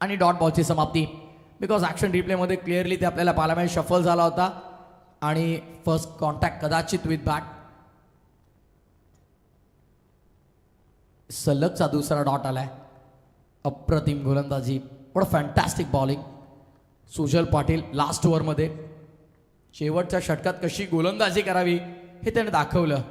आणि डॉट बॉलची समाप्ती. बिकॉज ॲक्शन रिप्लेमध्ये क्लिअरली ते आपल्याला पाहायला मिळेल. शफल झाला होता आणि फर्स्ट कॉन्टॅक्ट कदाचित विथ बॅट. सलगचा दुसरा डॉट आलाय. अप्रतिम गोलंदाजी, पण फॅन्टॅस्टिक बॉलिंग. सुजल पाटील लास्ट ओव्हरमध्ये शेवटच्या षटकात कशी गोलंदाजी करावी हे त्याने दाखवलं,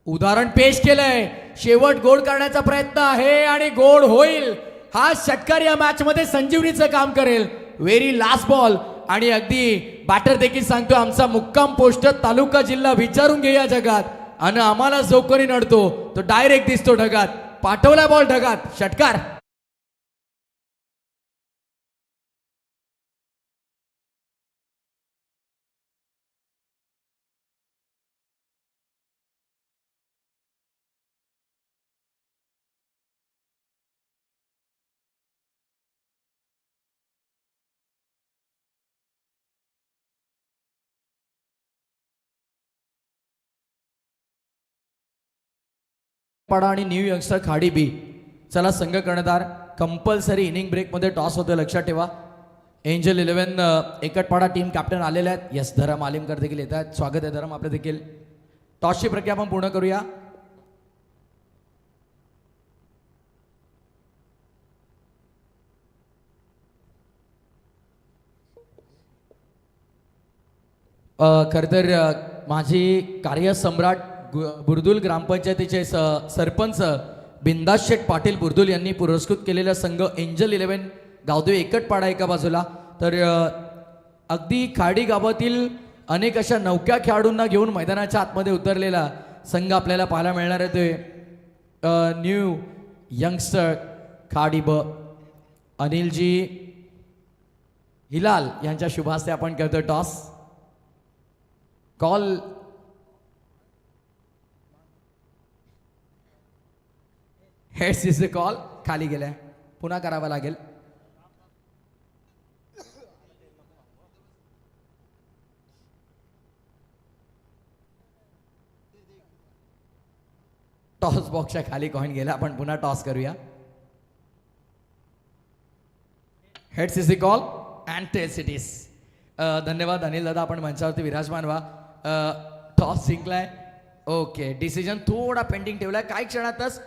उदाहरण पेश केलंय. शेवट गोड करण्याचा प्रयत्न आहे आणि गोड होईल. हा षटकार या मॅच मध्ये संजीवनीचं काम करेल. व्हेरी लास्ट बॉल आणि अगदी बॅटर देखील सांगतो आमचा मुक्काम पोस्ट तालुका जिल्हा विचारून घे या जगात, आणि आम्हाला जो कोणी नडतो तो डायरेक्ट दिसतो ढगात. पाठवला बॉल ढगात, षटकार. पाडा आणि न्यू यंगस्टर खाडी बी. चला संघ कर्णधार, कंपल्सरी इनिंग ब्रेकमध्ये टॉस होतो, लक्षात ठेवा. एंजल 11 एकटपाडा टीम कॅप्टन आलेले आहेत. यस, धरम आलिमकर देखील येत आहेत. स्वागत आहे धरम आपले देखील. टॉसची प्रक्रिया आपण पूर्ण करूया. खरं तर माझी कार्यसम्राट बुर्दुल ग्रामपंचायतीचे सरपंच बिंदास शेठ पाटील बुर्दुल यांनी पुरस्कृत केलेला संघ एंजल 11 गावदेवी एकटपाडा एका बाजूला, तर अगदी खाडी गावातील अनेक अशा नौक्या खेळाडूंना घेऊन मैदानाच्या आतमध्ये उतरलेला संघ आपल्याला पाहायला मिळणार आहे. ते न्यू यंगस्टर खाडी ब. अनिलजी हिलाल यांच्या शुभास्ते आपण करतो toss. Call heads is the call. खाली गेलाय, पुन्हा करावा लागेल. टॉस बॉक्सच्या खाली कॉइन गेला. आपण पुन्हा टॉस करूया. Heads is the call and tails it is. धन्यवाद अनिल दादा, आपण मंचावरती विराजमान व्हा. टॉस जिंकलाय. ओके, डिसिजन थोडा पेंडिंग ठेवलाय. काही क्षणातच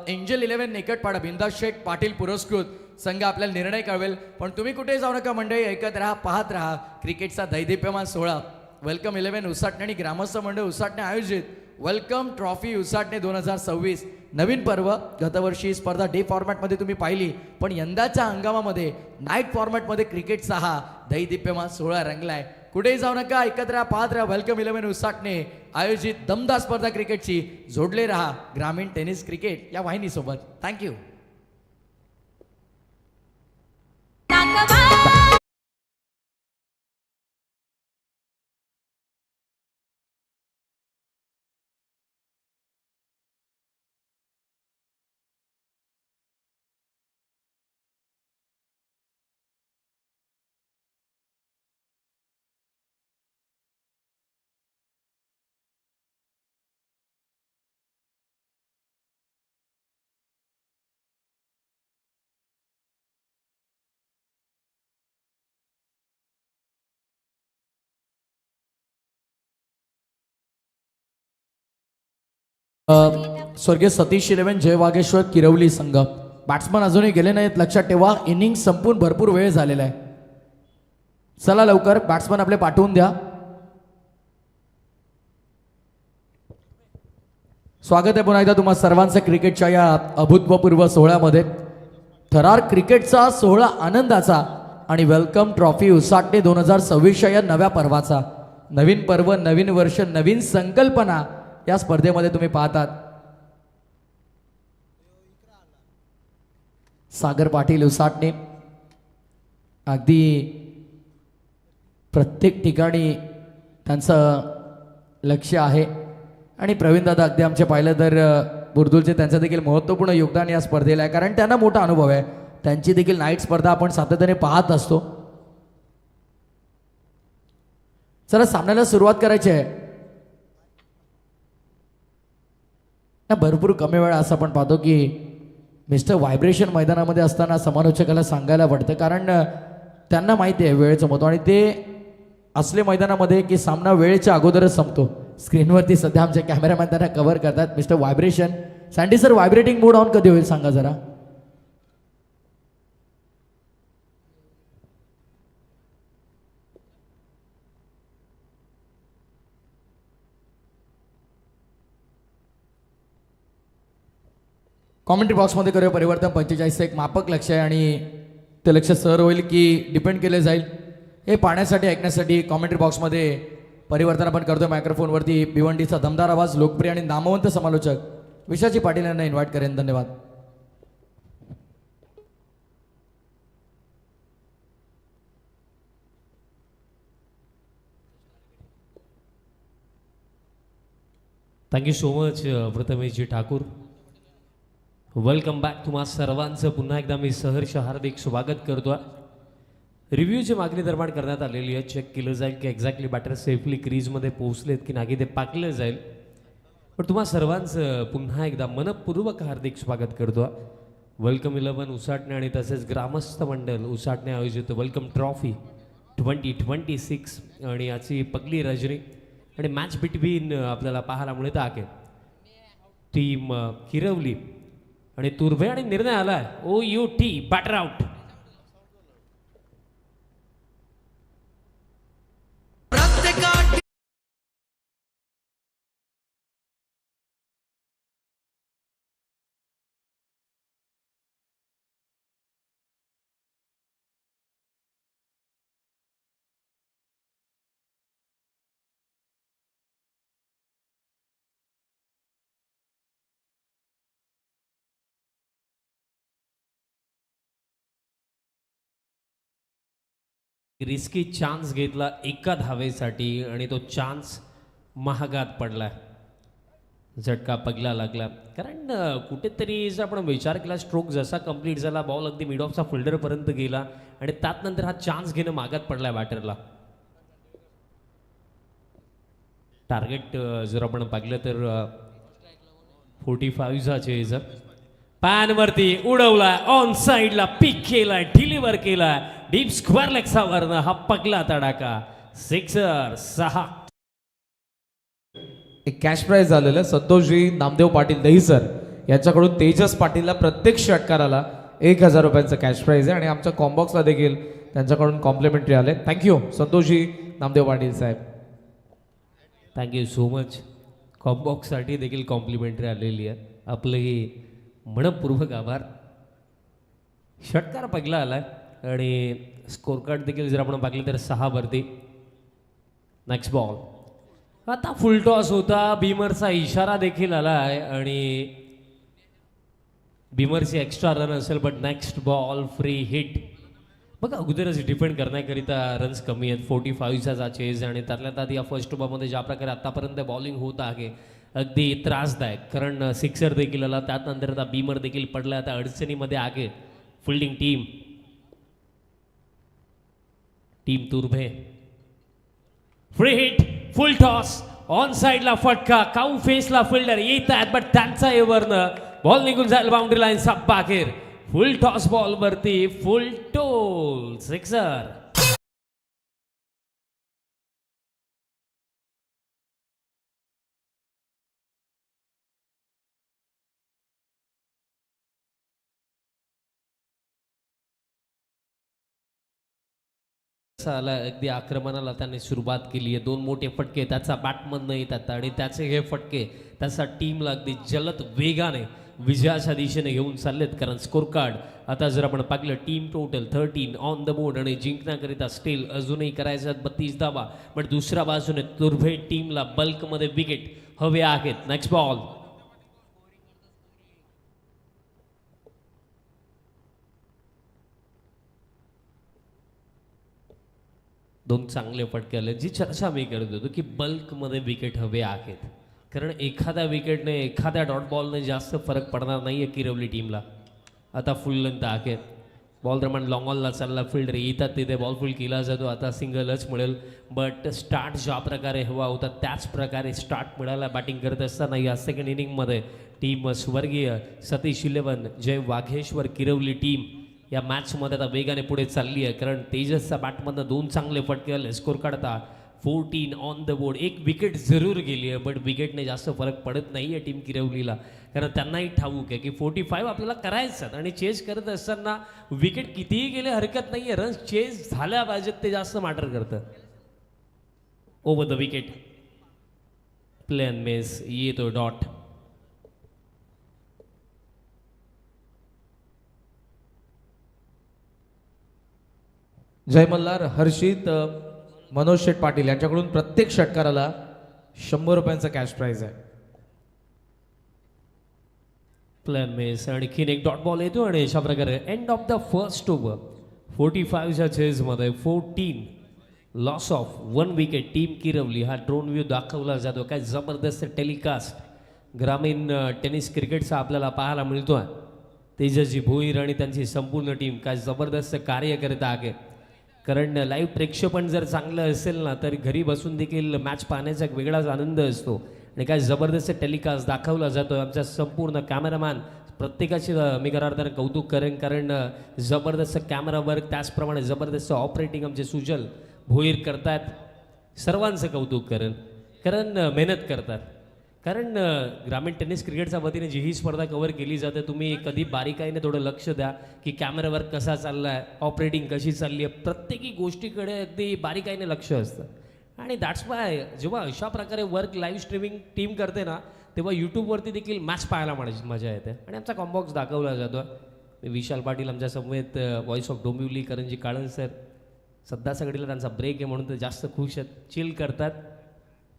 एंजल 11 एकटपाडा बिंदास शेठ पाटील पुरस्कृत संघ आपल्याला निर्णय कळवेल. पण तुम्ही कुठे जाऊ नका मंडळी, ऐकत राहा, पाहत राहा क्रिकेटचा दैदिप्यमान सोहळा. वेलकम 11 उसाटणे आणि ग्रामस्थ मंडळ उसाटणे आयोजित वेलकम ट्रॉफी उसाटणे 2026 नवीन पर्व. गतवर्षी ही स्पर्धा डे फॉर्मॅटमध्ये तुम्ही पाहिली, पण यंदाच्या हंगामामध्ये नाईट फॉर्मॅटमध्ये क्रिकेटचा हा दैदिप्यमान सोहळा रंगलाय. कुठेही जाऊ नका, एकत्र या, पाहत राहा वेलकम 11 उसाटणे आयोजित दमदार स्पर्धा क्रिकेटची. जोडले रहा ग्रामीण टेनिस क्रिकेट या वाहिनीसोबत. थँक्यू. स्वर्गीय सतीश शिलेवन जय वागेश्वर किरवली संघ. बॅट्समन अजूनही गेले नाहीत, लक्षात ठेवा. इनिंग संपून भरपूर वेळ झालेला आहे. चला लवकर बॅट्समन आपले पाठवून द्या. स्वागत आहे पुन्हा एकदा तुम्हा सर्वांचं क्रिकेटच्या या अभूतपूर्व सोहळ्यामध्ये. थरार क्रिकेटचा सोहळा आनंदाचा आणि वेलकम ट्रॉफी उसाटणे 2026 या नव्या पर्वाचा. नवीन पर्व, नवीन वर्ष, नवीन संकल्पना या स्पर्धेमध्ये तुम्ही पाहतात. सागर पाटील उसाटणे अगदी प्रत्येक ठिकाणी त्यांचं लक्ष आहे. आणि प्रवीण दादा अगदी आमचे पाहिलं तर बुर्दुलचे त्यांचं देखील महत्त्वपूर्ण योगदान या स्पर्धेला आहे, कारण त्यांना मोठा अनुभव आहे. त्यांची देखील नाईट स्पर्धा आपण सातत्याने पाहत असतो. चला सामन्याला सुरुवात करायची आहे. भरपूर कमी वेळा असं आपण पाहतो की मिस्टर व्हायब्रेशन मैदानामध्ये असताना समालोचकाला सांगायला पडतं, कारण त्यांना माहिती आहे वेळेचं महत्त्व. आणि ते असले मैदानामध्ये की सामना वेळेच्या अगोदरच संपतो. स्क्रीनवरती सध्या आमचे कॅमेरामॅन त्यांना कव्हर करतात. Mister vibration. Sandy sir, vibrating mode on कधी होईल सांगा जरा. कॉमेंट्री बॉक्समध्ये करूया परिवर्तन. 45 एक मापक लक्ष आहे आणि ते लक्ष सर होईल की डिपेंड केले जाईल हे पाहण्यासाठी, ऐकण्यासाठी कॉमेंट्री बॉक्समध्ये परिवर्तन आपण करतोय. मायक्रोफोनवरती भिवंडीचा दमदार आवाज, लोकप्रिय आणि नामवंत समालोचक विशाजी पाटील यांना इन्व्हाइट करेन. धन्यवाद. थँक्यू सो मच प्रथमेशजी ठाकूर. Welcome back. तुम्हा सर्वांचं पुन्हा एकदा मी सहर्ष हार्दिक स्वागत करतो. रिव्ह्यूची मागणी निर्माण करण्यात आलेली आहे. चेक केलं जाईल की एक्झॅक्टली बॅटर सेफली क्रीजमध्ये पोहोचलेत की नाही ते पाकलं जाईल. पण तुम्हा सर्वांचं पुन्हा एकदा मनपूर्वक हार्दिक स्वागत करतो. वेलकम 11 उसाटणे आणि तसेच ग्रामस्थ मंडळ उसाटणे आयोजित वेलकम ट्रॉफी 2026 आणि याची पहिली रजनी आणि मॅच बिटवीन आपल्याला पाहायला मिळत आहे. टीम किरवली आणि तुर्भे आणि निर्णय आलाय OUT batter out. Risky chance घेतला एका धावेसाठी आणि तो चान्स महागात पडला. झटका पगला लागला, कारण कुठेतरी जर आपण विचार केला स्ट्रोक जसा कंप्लीट झाला, बॉल अगदी मिड ऑफचा फिल्डरपर्यंत गेला आणि त्यात नंतर हा चान्स घेणं मागात पडला बॅटरला. टार्गेट जर आपण पाहिलं तर 45चा चेज पॅनवरती उडवला, ऑन साईडला पिक केलाय, डिलिव्हर केलाय डीप स्क्वेअर लेग्सवरनं हा पगला तडाखा. सिक्सर 6. एक कॅश प्राइज झालेलं आहे. संतोषजी नामदेव पाटील दहीसर यांच्याकडून तेजस पाटीलला प्रत्येक षटकाराला 1000 रुपयांचं कॅश प्राइज आहे आणि आमच्या कॉम्बॉक्सला देखील त्यांच्याकडून कॉम्प्लिमेंटरी आले. थँक्यू संतोषजी नामदेव पाटील साहेब. Thank you so much. कॉम्बॉक्ससाठी देखील कॉम्प्लिमेंटरी आलेली आहे. आपले मनपूर्वक आभार. षटकार पहिला आलाय आणि स्कोर कार्ड देखील जर आपण पाहिलं तर 6 वरती. Next ball. आता फुल टॉस होता. बीमरचा इशारा देखील आला आहे आणि बीमरची एक्स्ट्रा रन असेल, but next ball free hit. बघा अगोदरच डिफेंड करण्याकरिता रन्स कमी आहेत. 45चा चेज आणि त्यातल्या त्यात या फर्स्ट ओव्हरमध्ये ज्या प्रकारे आतापर्यंत बॉलिंग होत आहे अगदी त्रासदायक. कारण सिक्सर देखील आला, त्यानंतर आता बीमर देखील पडला. आता अडचणीमध्ये आहे fielding team Turbhe. Free hit, full toss, on साइडला फटका, काऊ फेसला फिल्डर येत आहेत, बट त्यांचा एवरनं बॉल निघून जाईल बाउंड्री लाईन सब बाहेर. फुल टॉस बॉल वरती फुल टोल सिक्सर. आला अगदी आक्रमणाला त्याने सुरुवात केली आहे. 2 मोठे फटके त्याचा बॅटमधनं येतात आणि त्याचे हे फटके त्याचा टीमला अगदी जलद वेगाने विजयाच्या दिशेने घेऊन चाललेत. कारण स्कोर कार्ड आता जर आपण पाहिलं team total 13 on the board आणि जिंकण्याकरिता स्टील अजूनही करायचं 32 धावा. पण दुसऱ्या बाजूने तुर्भे टीमला बल्कमध्ये विकेट हवे आहेत. Next ball. दोन चांगले फटके आले. जी चर्चा मी करत होतो की बल्कमध्ये विकेट हवे आहेत, कारण एखाद्या विकेटने एखाद्या डॉट बॉलने जास्त फरक पडणार नाही आहे किरवली टीमला. आता फुल लेंथ आहे. बॉल दरम्यान लॉंग ऑनला चालला, फिल्डर येतात तिथे बॉल फुल केला जातो. आता सिंगलच मिळेल, बट स्टार्ट ज्या प्रकारे हवा होता त्याच प्रकारे स्टार्ट मिळाला. बॅटिंग करत असताना या सेकंड इनिंगमध्ये टीम स्वर्गीय सतीश 11 जय वाघेश्वर किरवली टीम या मॅचमध्ये आता वेगाने पुढे चालली आहे. कारण तेजसचा बॅटमधनं 2 चांगले फटके आले. स्कोर काढता 14 ऑन द बोर्ड. एक विकेट जरूर गेली आहे, बट विकेटने जास्त फरक पडत नाही आहे टीम किरवलीला. कारण त्यांनाही ठाऊक आहे की 45 आपल्याला करायचं आणि चेस करत असताना विकेट कितीही गेले हरकत नाही आहे, रन्स चेस झाल्या पाहिजेत ते जास्त मॅटर करतं. Over the wicket, plain miss, येतो डॉट. जय मल्हार हर्षित मनोज शेठ पाटील यांच्याकडून प्रत्येक षटकाराला 100 रुपयांचा कॅश प्राइज आहे. प्लेन मिस, आणखीन एक डॉट बॉल येतो आणि अशा प्रकारे end of the first over. 45च्या चेजमध्ये 14 loss of 1 wicket team Kirvali. हा ड्रोन व्ह्यू दाखवला जातो. काय जबरदस्त टेलिकास्ट ग्रामीण टेनिस क्रिकेटचा आपल्याला पाहायला मिळतो आहे. तेजस्वी भोईर आणि त्यांची संपूर्ण टीम काय जबरदस्त कार्य करत आहे. कारण लाईव्ह प्रेक्षेपण जर चांगलं असेल ना तर घरी बसून देखील मॅच पाहण्याचा एक वेगळाच आनंद असतो. आणि काय जबरदस्त टेलिकास्ट दाखवला जातो. आमचा संपूर्ण कॅमेरामॅन प्रत्येकाचे मी करार्थाने कौतुक करेन, कारण जबरदस्त कॅमेरा वर्क त्याचप्रमाणे जबरदस्त ऑपरेटिंग आमचे सुजल भोईर करतात. सर्वांचं कौतुक करेन, कारण मेहनत करतात. कारण ग्रामीण टेनिस क्रिकेटच्या वतीने जी ही स्पर्धा कव्हर केली जाते, तुम्ही कधी बारीकाईने थोडं लक्ष द्या की कॅमेरावर कसा चालला आहे, ऑपरेटिंग कशी चालली आहे. प्रत्येकी गोष्टीकडे अगदी बारीकाईने लक्ष असतं. आणि दॅट्स वाय जेव्हा अशा प्रकारे वर्क लाईव्ह स्ट्रीमिंग टीम करते ना, तेव्हा यूट्यूबवरती देखील मॅच पाहायला मजा येते. आणि आमचा कॉम्बॉक्स दाखवला जातो. विशाल पाटील आमच्या समवेत व्हॉइस ऑफ डोंबिवली करंजी काळन सर सध्या सगळीला त्यांचा ब्रेक आहे म्हणून ते जास्त खुश आहेत, चिल करतात.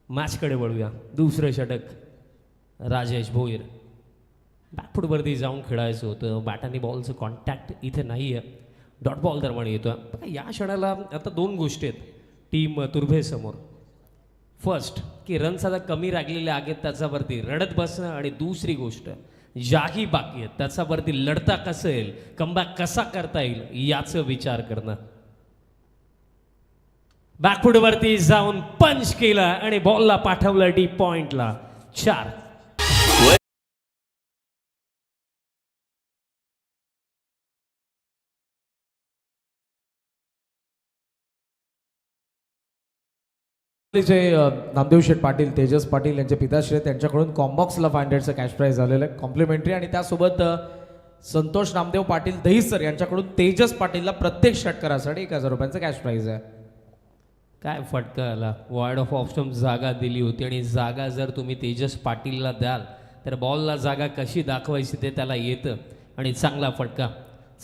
मॅचकडे वळूया. दुसरं षटक राजेश भोईर. बॅकफूटवरती जाऊन खेळायचं होतं. बॅटाने बॉलचं कॉन्टॅक्ट इथे नाही आहे. डॉट बॉल दरम्यान येतो. या क्षणाला आता 2 गोष्टी आहेत टीम तुर्भेसमोर. फर्स्ट की रन्स आता कमी राखलेले आहेत त्याच्यावरती रडत बसणं, आणि दुसरी गोष्ट ज्याही बाकी आहेत त्याच्यावरती लढता कसं येईल, कमबॅक कसा करता येईल याचं विचार करणं. बॅकफूटवरती जाऊन पंच केला आणि बॉलला पाठवलं डीप पॉइंटला. 4. जे नामदेव शेठ पाटील, तेजस पाटील यांचे पिताश्री आहेत, त्यांच्याकडून कॉम्बॉक्सला 500चं कॅश प्राइज झालेलं आहे कॉम्प्लिमेंटरी. आणि त्यासोबत संतोष नामदेव पाटील दहीसर यांच्याकडून तेजस पाटीलला प्रत्येक षटकारासाठी 1000 रुपयांचं कॅश प्राइज आहे. काय फटका आला. वार्ड ऑफ ऑप्शन जागा दिली होती आणि जागा जर तुम्ही तेजस पाटीलला द्याल तर बॉलला जागा कशी दाखवायची ते त्याला येतं आणि चांगला फटका.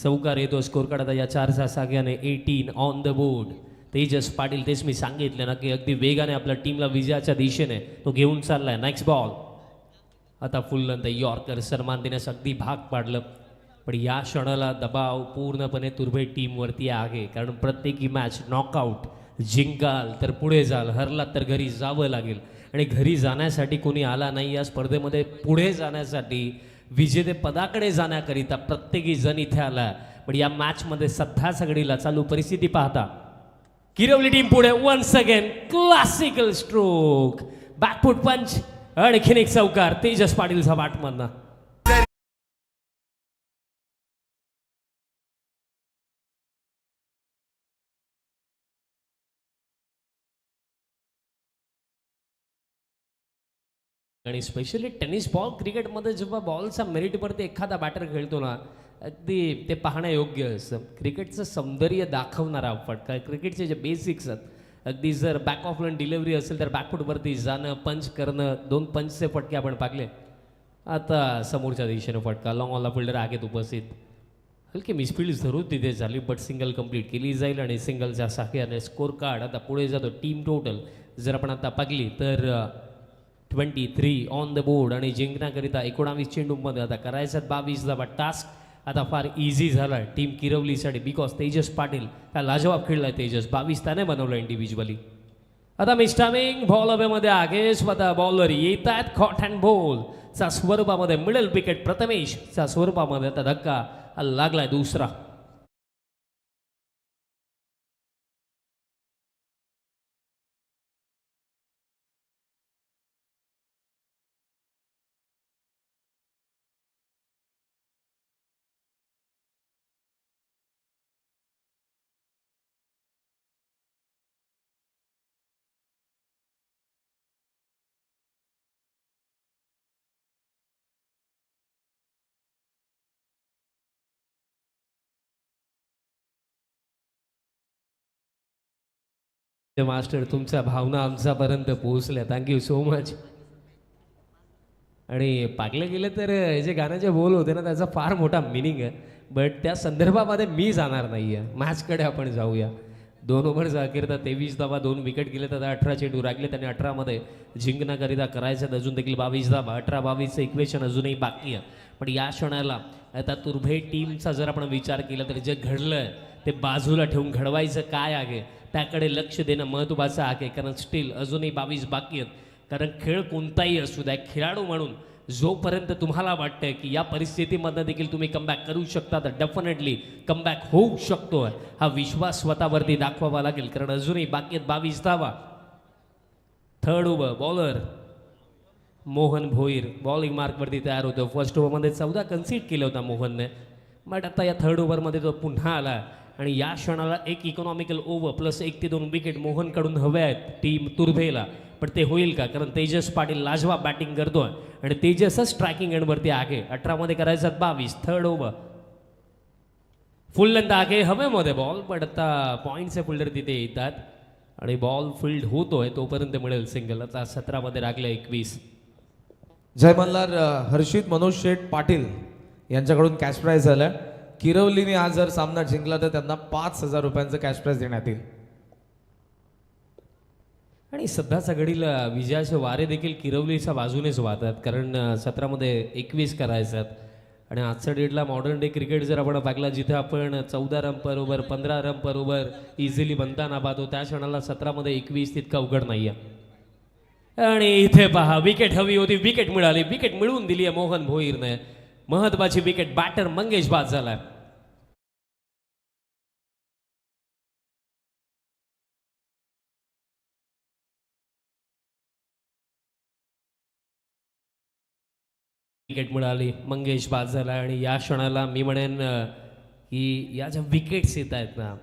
चौकार येतो. स्कोर काढता या 4च्या साग्याने 18 on the board. Tejas Patil, तेच मी सांगितलं ना की अगदी वेगाने आपल्या टीमला विजयाच्या दिशेने तो घेऊन चाललाय. Next ball. आता फुल यॉर्कर सन्मान देण्यास अगदी भाग पाडलं, पण या क्षणाला दबाव पूर्णपणे तुर्भे टीमवरती आहे. कारण प्रत्येकी मॅच नॉकआउट. जिंकाल तर पुढे जाल, हरलात तर घरी जावं लागेल. आणि घरी जाण्यासाठी कोणी आला नाही. या स्पर्धेमध्ये पुढे जाण्यासाठी, विजेतेपदाकडे जाण्याकरिता प्रत्येकी जण इथे आला. पण या मॅचमध्ये सध्या सगळीला चालू परिस्थिती पाहता किरवली टीम पुढे. Once again classical stroke, backfoot punch, आणखीन एक चौकार तेजस पाटीलचा बॅटमधनं. आणि स्पेशली टेनिस बॉल क्रिकेटमध्ये जेव्हा बॉलचा मेरिटवरती एखादा बॅटर खेळतो ना, अगदी ते पाहणं योग्य असतं. क्रिकेटचं सौंदर्य दाखवणारा फटका. क्रिकेटचे जे बेसिक्स आहेत, अगदी जर बॅक ऑफ लाईन डिलिव्हरी असेल तर बॅकफूटवरती जाणं, पंच करणं, 2 पंचचे फटके आपण पाहिले. आता समोरच्या दिशेनं फटका. लॉंग ऑलला फिल्डर आहेत उपस्थित. हलकी मिसफिल्ड जरूर तिथे झाली, बट सिंगल कंप्लीट केली जाईल आणि सिंगलच्या साह्याने स्कोर कार्ड आता पुढे जातो. टीम टोटल जर आपण आता पाहिली तर 23 ऑन द बोर्ड. आणि जिंकण्याकरिता 19 चेंडूमध्ये आता करायचा 22 धावा. टास्क आता फार इझी झाला टीम किरवलीसाठी, बिकॉज तेजस पाटील हा लाजवाब खेळलाय. तेजस 22 त्याने बनवलं इंडिव्हिज्युअली. आता मिस्टामिंग बॉल हवेमध्ये आगे स्वतः बॉलर येत आहेत. कॉट अँड बॉल चा स्वरूपामध्ये मिडल विकेट प्रथमेशच्या स्वरूपामध्ये आता धक्का लागलाय दुसरा. मास्टर, तुमच्या भावना आमच्यापर्यंत पोहोचल्या. Thank you so much. आणि पाकले गेले तर हे जे गाण्याचे बोल होते ना, त्याचा फार मोठा मिनिंग आहे. बट त्या संदर्भामध्ये मी जाणार नाही आहे. मॅचकडे आपण जाऊया. 2 ओव्हरचा अखेरता 23 धावा, 2 विकेट गेले तर 18 चेंडू राखले. त्याने 18मध्ये जिंकण्याकरिता करायचं अजून देखील 22 धावा. 18-22चं इक्वेशन अजूनही बाकी आहे. पण या क्षणाला आता तुर्भे टीमचा जर आपण विचार केला तर जे घडलं ते बाजूला ठेवून घडवायचं काय आहे त्याकडे लक्ष देणं महत्त्वाचं आहे. कारण स्टील अजूनही 22 बाकी आहेत. कारण खेळ कोणताही असू द्या, खेळाडू म्हणून जोपर्यंत तुम्हाला वाटतं की या परिस्थितीमधनं देखील तुम्ही कमबॅक करू शकता तर डेफिनेटली कमबॅक होऊ शकतो. हा विश्वास स्वतःवरती दाखवावा लागेल. कारण अजूनही बाकी आहेत 22 धावा. Third over. Bowler Mohan Bhoir bowling मार्कवरती तयार होतो. फर्स्ट ओव्हरमध्ये 14 कन्सीड केलं होता मोहनने. बट आता या थर्ड ओव्हरमध्ये तो पुन्हा आला आणि या क्षणाला एक इकॉनॉमिकल ओव्हर प्लस 1 ते 2 विकेट मोहनकडून हवे आहेत टीम तुर्भेला. पण ते होईल का? कारण तेजस पाटील लाजवाब बॅटिंग करतोय आणि तेजसच स्ट्रायकिंग एंडवरती आहे. 18मध्ये करायचं 22. Third over. फुल लेंथ आहे हवेमध्ये बॉल. पण आता पॉईंटचे फिल्डर तिथे येतात आणि बॉल फील्ड होतोय तोपर्यंत मिळेल सिंगल. आता 17मध्ये राखले 21. जय मल्हार. हर्षित मनोज शेठ पाटील यांच्याकडून कॅश प्राइज झालं. किरवलीने आज जर सामना जिंकला तर त्यांना 5,000 रुपयांचं कॅश प्राइज देण्यात येईल. आणि सध्याच्या घडीला विजयाचे वारे देखील किरवलीच्या बाजूनेच वाहतात. कारण 17मध्ये 21 करायच्यात आणि आजच्या डेटला मॉडर्न डे क्रिकेट जर आपण पाहिला जिथे आपण 14 रन पर ओव्हर 15 रन पर ओव्हर इझिली बनताना पाहतो त्या क्षणाला 17मध्ये 21 तितका अवघड नाही आहे. आणि इथे पहा विकेट हवी होती, विकेट मिळाली. विकेट मिळवून दिली आहे मोहन भोईरने. महत्वाची विकेट. बॅटर मंगेश बाद झालाय. विकेट मिळाली, मंगेश बाद झाला. आणि या क्षणाला मी म्हणेन की या ज्या विकेट्स येत आहेत ना,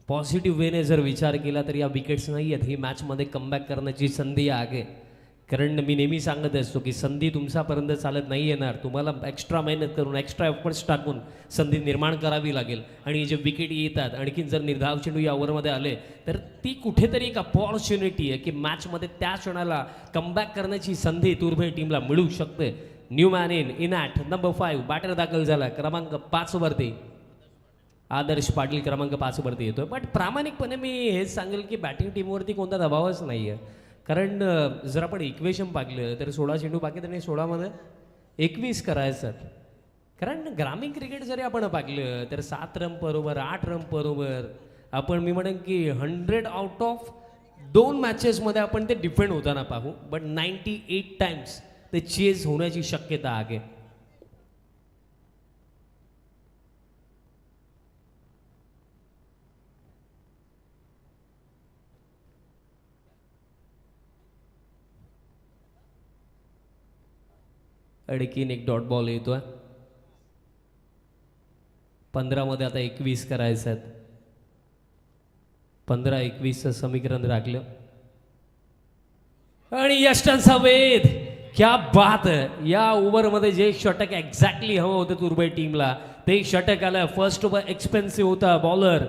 पॉझिटिव्ह वेने जर विचार केला तर या विकेट्स नाही आहेत. ही मॅचमध्ये कमबॅक करण्याची संधी आहे. कारण मी नेहमी सांगत असतो की संधी तुमच्यापर्यंत चालत नाही येणार, तुम्हाला एक्स्ट्रा मेहनत करून एक्स्ट्रा एफर्ट्स टाकून संधी निर्माण करावी लागेल. आणि जे विकेट येतात आणखीन जर निर्धाव चेंडू या ओव्हरमध्ये आले तर ती कुठेतरी एक अपॉर्च्युनिटी आहे की मॅचमध्ये त्या क्षणाला कमबॅक करण्याची संधी तुर्भे टीमला मिळू शकते. New man in at number 5 batter दाखल झाला क्रमांक 5 वरती. आदर्श पाटील क्रमांक 5 वरती येतोय. बट प्रामाणिकपणे मी हेच सांगेल की बॅटिंग टीमवरती कोणता दबावच नाही आहे. कारण जर आपण इक्वेशन पाहिलं तर 16 चेंडू बाकी त्यांनी 16मध्ये 21 करायचं. कारण ग्रामीण क्रिकेट जरी आपण पाहिलं तर 7 रन बरोबर 8 रन बरोबर आपण मी म्हणेन की 100 आउट ऑफ 2 मॅचेसमध्ये आपण ते डिफेंड होताना पाहू. बट 98 टाइम्स ते चेज होण्याची शक्यता आहे. आणखीन एक डॉट बॉल येतोय. 15मध्ये आता 21 करायचं आहेत. 15-21चं समीकरण राखलं आणि यष्टांचा वेध. क्या बात आहे. या ओव्हरमध्ये जे षटक एक्झॅक्टली हवं होतं तुर्भे टीमला ते षटक आलं. फर्स्ट ओव्हर एक्सपेन्सिव्ह होता बॉलर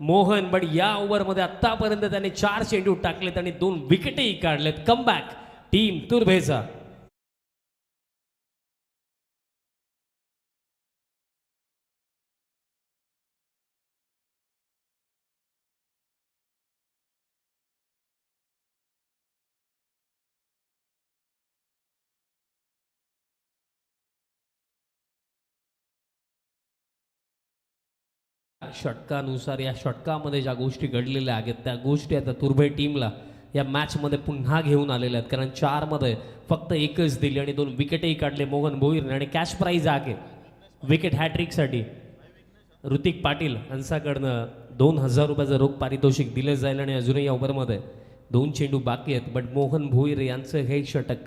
मोहन, बट या ओव्हरमध्ये आतापर्यंत त्याने 4 चेंडू टाकलेत आणि 2 विकेटही काढलेत. Comeback team तुर्भेचा. षटकानुसार या षटकामध्ये ज्या गोष्टी घडलेल्या आहेत त्या गोष्टी आता तुर्भे टीमला या मॅचमध्ये पुन्हा घेऊन आलेल्या आहेत. कारण 4मध्ये फक्त 1च दिली आणि 2 विकेटही काढले मोहन भोईरने. आणि कॅश प्राईज आहे विकेट हॅट्रिकसाठी ऋतिक पाटील यांच्याकडनं 2000 रुपयाचं रोख पारितोषिक दिलं जाईल. आणि अजूनही या ओव्हरमध्ये 2 चेंडू बाकी आहेत. बट मोहन भोईर यांचं हे षटक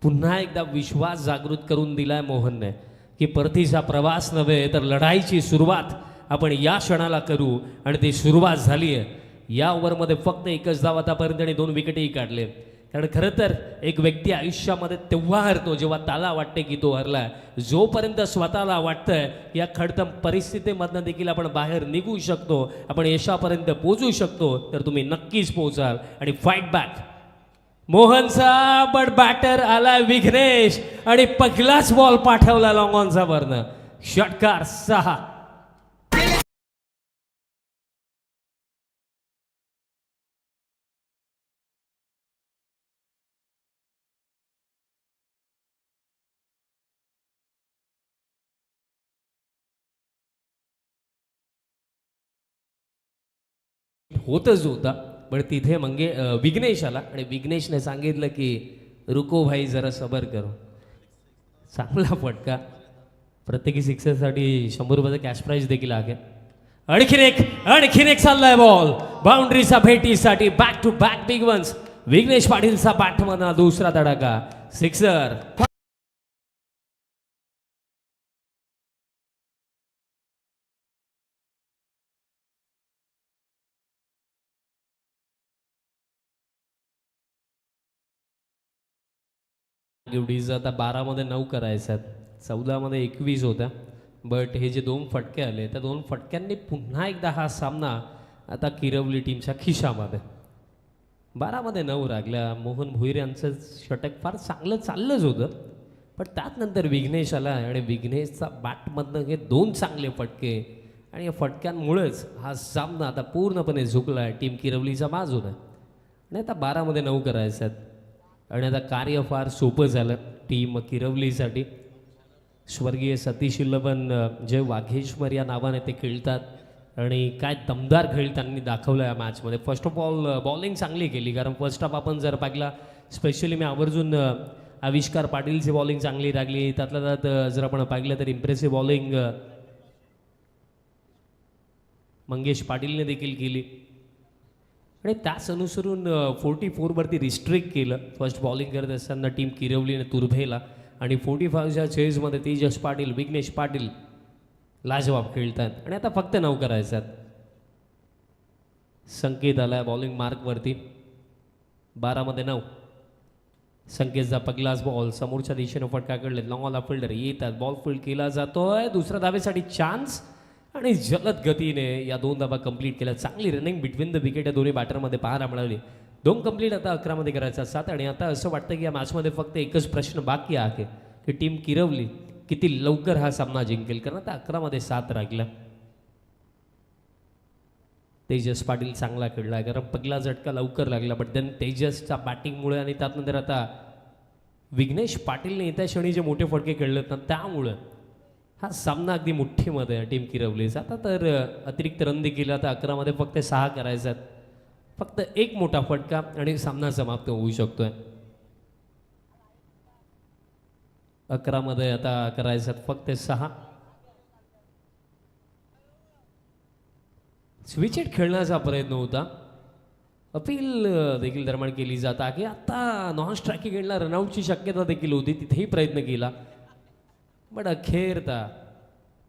पुन्हा एकदा विश्वास जागृत करून दिलाय मोहनने की परतीचा प्रवास नव्हे तर लढाईची सुरुवात आपण या क्षणाला करू. आणि ती सुरुवात झाली आहे. या ओव्हरमध्ये फक्त 1च धाव आतापर्यंत आणि 2 विकेटही काढले. कारण खरं तर एक व्यक्ती आयुष्यामध्ये तेव्हा हरतो जेव्हा त्याला वाटते की तो हरला. जोपर्यंत स्वतःला वाटतंय या खडतर परिस्थितीमधनं देखील आपण बाहेर निघू शकतो, आपण यशापर्यंत पोहोचू शकतो, तर तुम्ही नक्कीच पोहोचाल. आणि फाईट बॅक मोहनचा. बट बॅटर आला विघ्नेश आणि पहिलाच बॉल पाठवला लॉंग ऑनचा वरनं. षटकार 6. होतच होता. पण तिथे विघ्नेश आला आणि विघ्नेशने सांगितलं की रुको भाई जरा सबर करो. चांगला फटका. प्रत्येकी सिक्सरसाठी 100 रुपयाचा कॅश प्राईज देखील आहे. आणखीन एक चाललाय बॉल बाउंड्रीचा भेटीसाठी. Back to back big ones. Vighnesh पाटीलचा बॅटमधला दुसरा तडाखा सिक्सर. गिवडीज आता 12मध्ये 9 करायचं आहेत. 14मध्ये 21 होत्या. बट हे जे 2 फटके आले त्या 2 फटक्यांनी पुन्हा एकदा हा सामना आता किरवली टीमच्या खिशामध्ये. 12मध्ये 9 राखल्या. मोहन भोईर यांचं षटक फार चांगलं चाललंच होतं. पण त्यात नंतर विघ्नेश आला आणि विघ्नेशचा बॅटमधनं हे 2 चांगले फटके आणि या फटक्यांमुळेच हा सामना आता पूर्णपणे झुकला आहे टीम किरवलीचा बाजूला. आणि आता 12मध्ये 9 करायचं आहेत. आणि आता कार्य फार सोपं झालं टीम किरवलीसाठी. स्वर्गीय सतीश इल्लवन जे वाघेश्वर या नावाने ते खेळतात आणि काय दमदार खेळ त्यांनी दाखवला या मॅचमध्ये. फर्स्ट ऑफ ऑल बॉलिंग चांगली केली. कारण फर्स्ट हाफ आपण जर पाहिला स्पेशली मी आवर्जून आविष्कार पाटीलची बॉलिंग चांगली लागली. त्यातल्या त्यात जर आपण पाहिलं तर इम्प्रेसिव्ह बॉलिंग मंगेश पाटीलने देखील केली. आणि त्याच अनुसरून 44वरती रिस्ट्रिक्ट केलं फर्स्ट बॉलिंग करत असताना टीम किरवलीने तुर्भेला. आणि 45च्या चेजमध्ये तेजस पाटील विघ्नेश पाटील लाजवाब खेळतात. आणि आता फक्त 9 करायच्यात. संकेत आला बॉलिंग मार्कवरती. 12मध्ये 9. संकेतचा पगलाच बॉल समोरच्या दिशेने फटका कडले लॉंगॉला फिल्डर येतात बॉल फील्ड केला जातोय दुसऱ्या धावेसाठी चान्स आणि जलद गतीने या 2 धावा कंप्लीट केल्या चांगली रनिंग बिटवीन द विकेट या दोन्ही बॅटरमध्ये पाहायला मिळाली 2 कंप्लीट आता 11 मध्ये करायचा 7 आणि आता असं वाटतं की या मॅचमध्ये फक्त एकच प्रश्न बाकी आहे की टीम किरवली किती लवकर हा सामना जिंकेल कारण आता 11 मध्ये 7 राहिला तेजस पाटील चांगला खेळला कारण पहिला झटका लवकर लागला बट देन तेजसच्या बॅटिंगमुळे आणि त्यानंतर आता विघ्नेश पाटीलने येत्या क्षणी जे मोठे फटके खेळलेत ना त्यामुळं हा सामना अगदी मुठ्ठीमध्ये टीम किरवलीचा आता तर अतिरिक्त रन देखील आता 11 मध्ये फक्त 6 करायचे आहेत फक्त एक मोठा फटका आणि सामना समाप्त होऊ शकतोय 11 मध्ये आता करायचे आहेत फक्त 6 स्विचेट खेळण्याचा प्रयत्न होता अपील देखील दरम्यान केली जाता की आता नॉन स्ट्रायकिंग एंडला रनआउटची शक्यता देखील होती तिथेही प्रयत्न केला बट अखेरता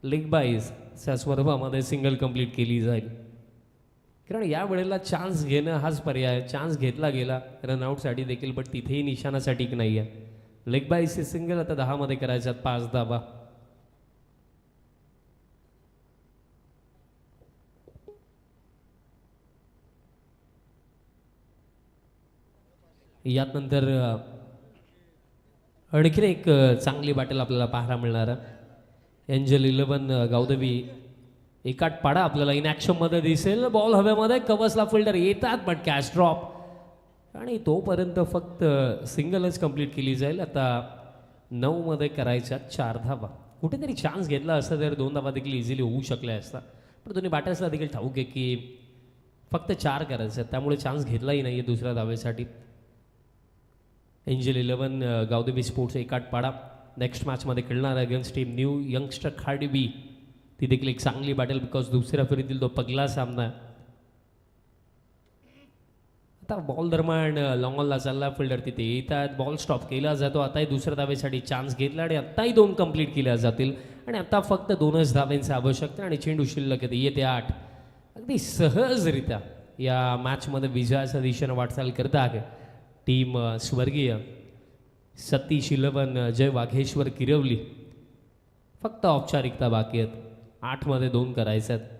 लेग बाईजच्या स्वरूपामध्ये सिंगल कंप्लीट केली जाईल कारण या वेळेला चान्स घेणं हाच पर्याय चान्स घेतला गेला रनआउटसाठी देखील बट तिथेही निशाणासाठी नाही आहे लेग बाईजचे सिंगल आता 10 मध्ये करायच्यात 5 धावा यात नंतर आणखीन एक चांगली बॅटल आपल्याला पाहायला मिळणार एंजल 11 गावदेवी एकाट पाडा आपल्याला इन ॲक्शनमध्ये दिसेल बॉल हवेमध्ये कवसला फिल्डर येतात बट कॅच ड्रॉप आणि तोपर्यंत फक्त सिंगलच कंप्लीट केली जाईल आता 9 मध्ये करायच्या 4 धावा कुठेतरी चान्स घेतला असता तर 2 धावा देखील इझिली होऊ शकल्या असता पण दोन्ही बॅटर्सला देखील ठाऊक आहे की फक्त 4 करायचं आहे त्यामुळे चान्स घेतलाही नाही आहे दुसऱ्या धावेसाठी एंजल 11 गावदेवी स्पोर्ट्स एकाट पाडा नेक्स्ट मॅचमध्ये खेळणार अगेन्स्ट टीम न्यू यंगस्टर खाडीबी ती देखील एक चांगली बॅटल बिकॉज दुसऱ्या फेरीतील तो पहिला सामना आहे आता बॉल दरम्यान लॉंगॉनला चालला फिल्डर तिथे येतात बॉल स्टॉप केला जातो आताही दुसऱ्या धावेसाठी चान्स घेतला आणि आत्ताही 2 कंप्लीट केल्या जातील आणि आता फक्त 2च धाव्यांची आवश्यकता आणि चेंडू शिल्लक येते 8 अगदी सहजरित्या या मॅचमध्ये विजयाच्या दिशेनं वाटचाल करत आहे टीम स्वर्गीय सतीश 11 जय वाघेश्वर किरवली फक्त औपचारिकता बाकी आहेत 8 मध्ये 2 करायचे आहेत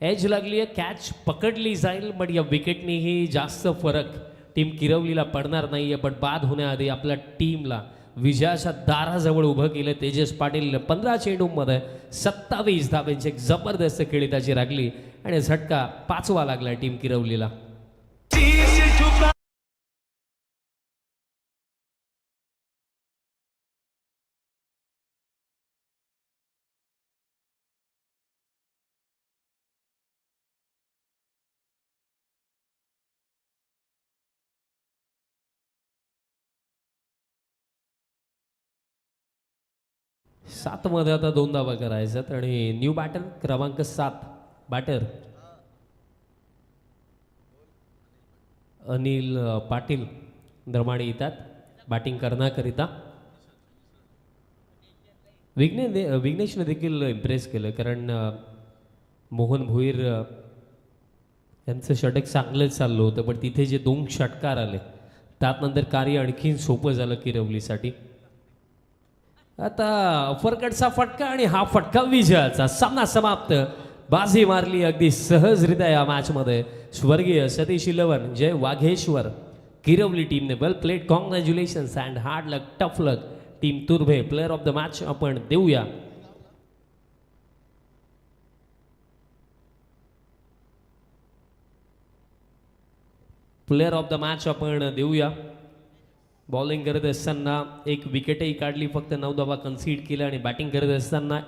एज लागली आहे कॅच पकडली जाईल बट या विकेटनेही जास्त फरक टीम किरवलीला पडणार नाही आहे बट बाद होण्याआधी आपल्या टीमला विजयाच्या दाराजवळ उभं केलं तेजस पाटील 15 चेंडूमध्ये 27 धाब्यांची एक जबरदस्त खेळी त्याची लागली आणि झटका 5वा लागला टीम किरवलीला सात मध्ये आता 2 धावा करायच्यात आणि न्यू बॅटर क्रमांक 7 बॅटर अनिल पाटील दरम्यान येतात बॅटिंग करण्याकरिता विघ्नेशने देखील इम्प्रेस केलं कारण मोहन भोईर यांचं षटक चांगलंच चाललं होतं पण तिथे जे 2 षटकार आले त्यानंतर कार्य आणखीन सोपं झालं किरवलीसाठी आता अफरकटचा फटका आणि हा फटका विजयाचा सामना समाप्त बाजी मारली अगदी सहजरित्या या मॅचमध्ये स्वर्गीय सतीश 11 जय वाघेश्वर किरवली टीमने well played congratulations and hard luck tough luck team Turbhe player of the match आपण देऊया प्लेअर ऑफ द मॅच आपण देऊया बॉलिंग करत असताना एक विकेटही काढली फक्त 9 धावा कन्सीड केल्या आणि बॅटिंग करत असताना